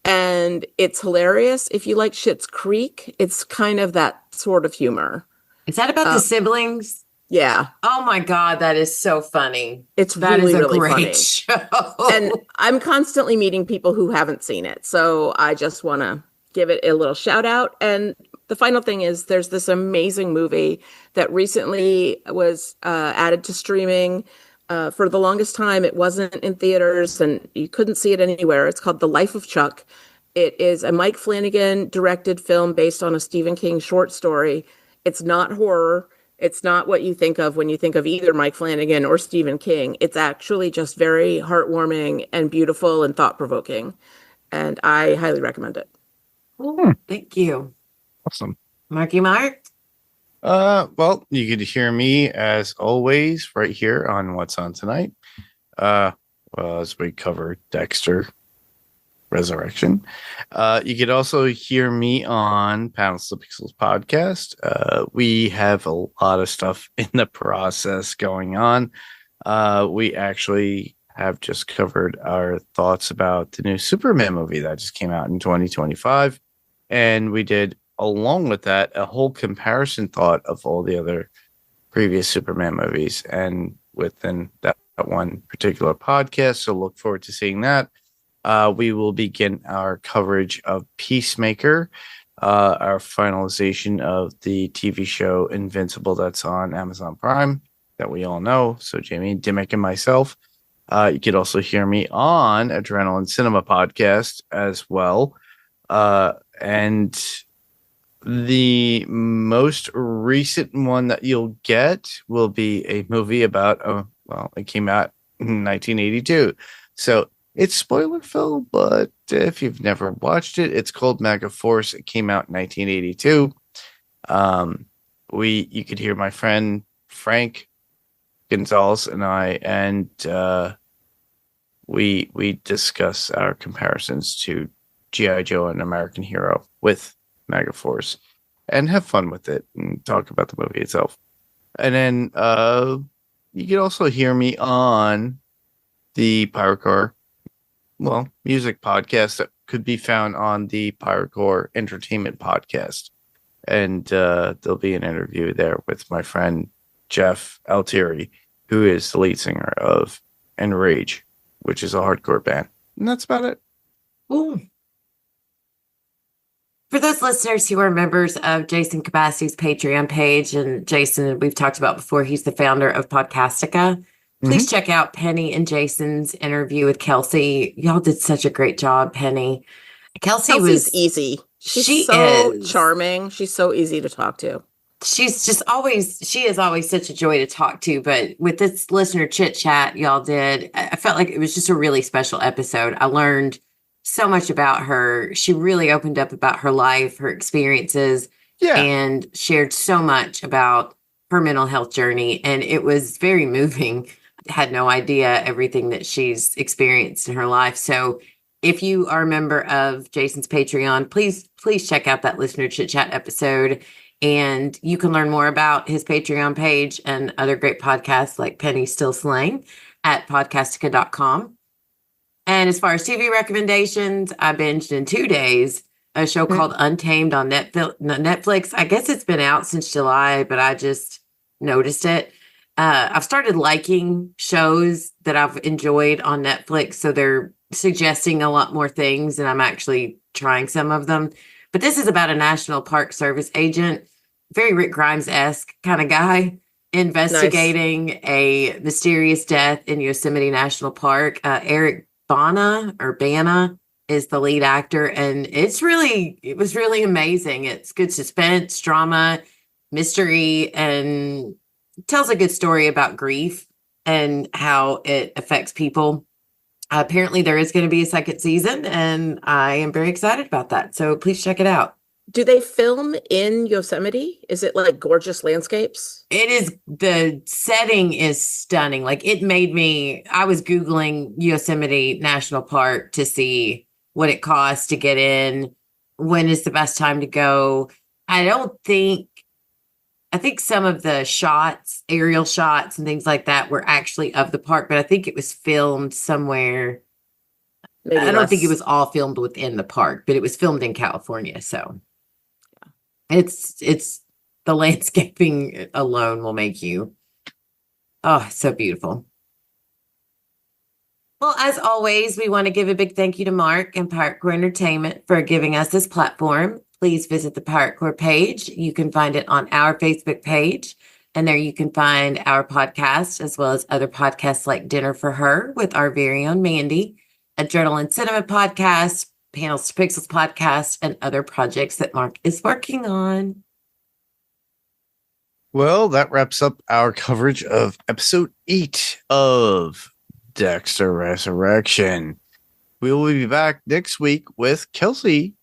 and it's hilarious. If you like Schitt's Creek, it's kind of that sort of humor. Is that about the siblings? Yeah. Oh my God, that is so funny. It's That really, is a really great funny. show. And I'm constantly meeting people who haven't seen it. So I just want to give it a little shout out. And the final thing is there's this amazing movie that recently was added to streaming. For the longest time, it wasn't in theaters and you couldn't see it anywhere. It's called The Life of Chuck. It is a Mike Flanagan directed film based on a Stephen King short story. It's not horror. It's not what you think of when you think of either Mike Flanagan or Stephen King. It's actually just very heartwarming and beautiful and thought-provoking. And I highly recommend it. Oh, thank you. Awesome. Marky Mark. Well, you could hear me as always right here on What's On Tonight. Well, as we cover Dexter Resurrection. You could also hear me on Panels to Pixels podcast. We have a lot of stuff in the process going on. We actually have just covered our thoughts about the new Superman movie that just came out in 2025. And we did, along with that, a whole comparison thought of all the other previous Superman movies and within that one particular podcast. So look forward to seeing that. We will begin our coverage of Peacemaker, our finalization of the TV show Invincible that's on Amazon Prime that we all know. So Jamie Dimmick and myself. You could also hear me on Adrenaline Cinema podcast as well. And the most recent one that you'll get will be a movie about, well, it came out in 1982. So it's spoiler filled, but if you've never watched it, it's called Mega Force. It came out in 1982. You could hear my friend Frank Gonzalez and I, and we discuss our comparisons to G.I. Joe and American Hero with Mega Force and have fun with it and talk about the movie itself. And then you can also hear me on the Pirate Core, music podcast that could be found on the Pirate Core Entertainment podcast. And there'll be an interview there with my friend Jeff Altieri, who is the lead singer of Enrage, which is a hardcore band. And that's about it. Ooh. For those listeners who are members of Jason Cabassi's Patreon page, and Jason, we've talked about before, he's the founder of Podcastica. Please check out Penny and Jason's interview with Kelsey. Y'all did such a great job, Penny. Kelsey's was easy. She's so charming. She's so easy to talk to. She is always such a joy to talk to. But with this listener chit chat y'all did, I felt like it was just a really special episode. I learned so much about her. She really opened up about her life, her experiences, and shared so much about her mental health journey. And it was very moving. Had no idea everything that she's experienced in her life. So if you are a member of Jason's Patreon, please check out that listener chit chat episode. And you can learn more about his Patreon page and other great podcasts like Penny Still Slaying at podcastica.com. And as far as TV recommendations, I binged in 2 days a show called Untamed on Netflix. I guess it's been out since July, but I just noticed it. I've started liking shows that I've enjoyed on Netflix, so they're suggesting a lot more things, and I'm actually trying some of them. But this is about a National Park Service agent, very Rick Grimes-esque kind of guy, investigating a mysterious death in Yosemite National Park. Eric Bana is the lead actor, and it was really amazing. It's good suspense, drama, mystery, and tells a good story about grief and how it affects people. Apparently there is going to be a second season, and I am very excited about that. So please check it out. Do they film in Yosemite? Is it like gorgeous landscapes? It is. The setting is stunning. Like I was Googling Yosemite National Park to see what it costs to get in. When is the best time to go? I don't think I think some of the shots, aerial shots and things like that were actually of the park, but I think it was filmed somewhere. Maybe I don't think it less. was all filmed within the park, but it was filmed in California. So it's the landscaping alone will make you, oh, so beautiful. Well, as always, we want to give a big thank you to Mark and Pirate Core Entertainment for giving us this platform. Please visit the Pirate Core page. You can find it on our Facebook page, and there you can find our podcast as well as other podcasts like Dinner for Her with our very own Mandy, Adrenaline Cinema podcast, Panels to Pixels podcast, and other projects that Mark is working on. Well, that wraps up our coverage of episode 8 of Dexter Resurrection. We will be back next week with Kelsey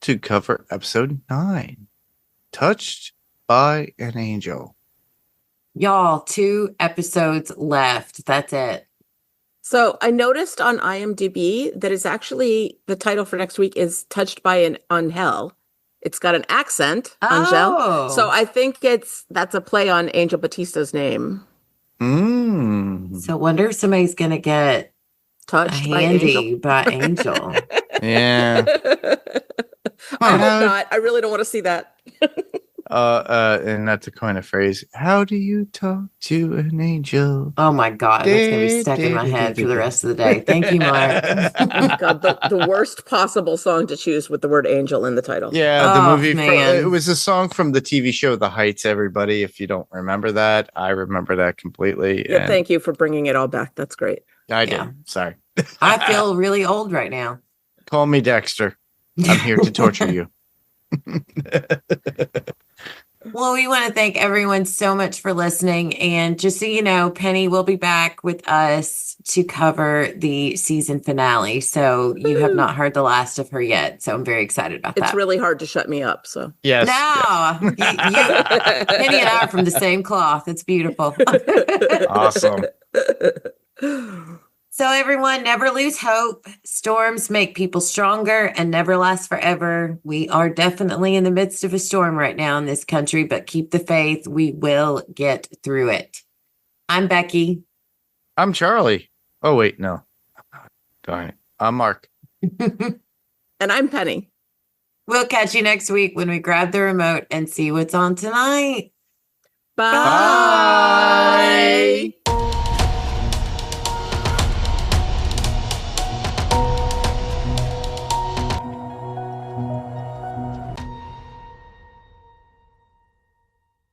to cover episode 9, Touched by an Angel. Y'all, 2 episodes left. That's it. So I noticed on IMDb that it's actually the title for next week is Touched by an Angel. It's got an accent, Angel. Oh. So I think that's a play on Angel Batista's name. So I wonder if somebody's going to get Touched by handy Angel. by Angel. Yeah. I hope not. I really don't want to see that. And that's a kind of phrase. How do you talk to an angel? Oh my God, that's going to be stuck in my head for the rest of the day. Thank you, Mark. God, the worst possible song to choose with the word angel in the title. Yeah, the movie. Man. It was a song from the TV show The Heights, everybody. If you don't remember that, I remember that completely. Yeah, and thank you for bringing it all back. That's great. I did. Yeah. Sorry. I feel really old right now. Call me Dexter. I'm here to torture you. Well, we want to thank everyone so much for listening. And just so you know, Penny will be back with us to cover the season finale. So you have not heard the last of her yet. So I'm very excited about that. It's really hard to shut me up. So Yes. No, Penny and I are from the same cloth. It's beautiful. Awesome. So everyone, never lose hope. Storms make people stronger and never last forever. We are definitely in the midst of a storm right now in this country, but keep the faith. We will get through it. I'm Becky. I'm Charlie. Oh, wait, no. Darn it. I'm Mark. And I'm Penny. We'll catch you next week when we grab the remote and see what's on tonight. Bye.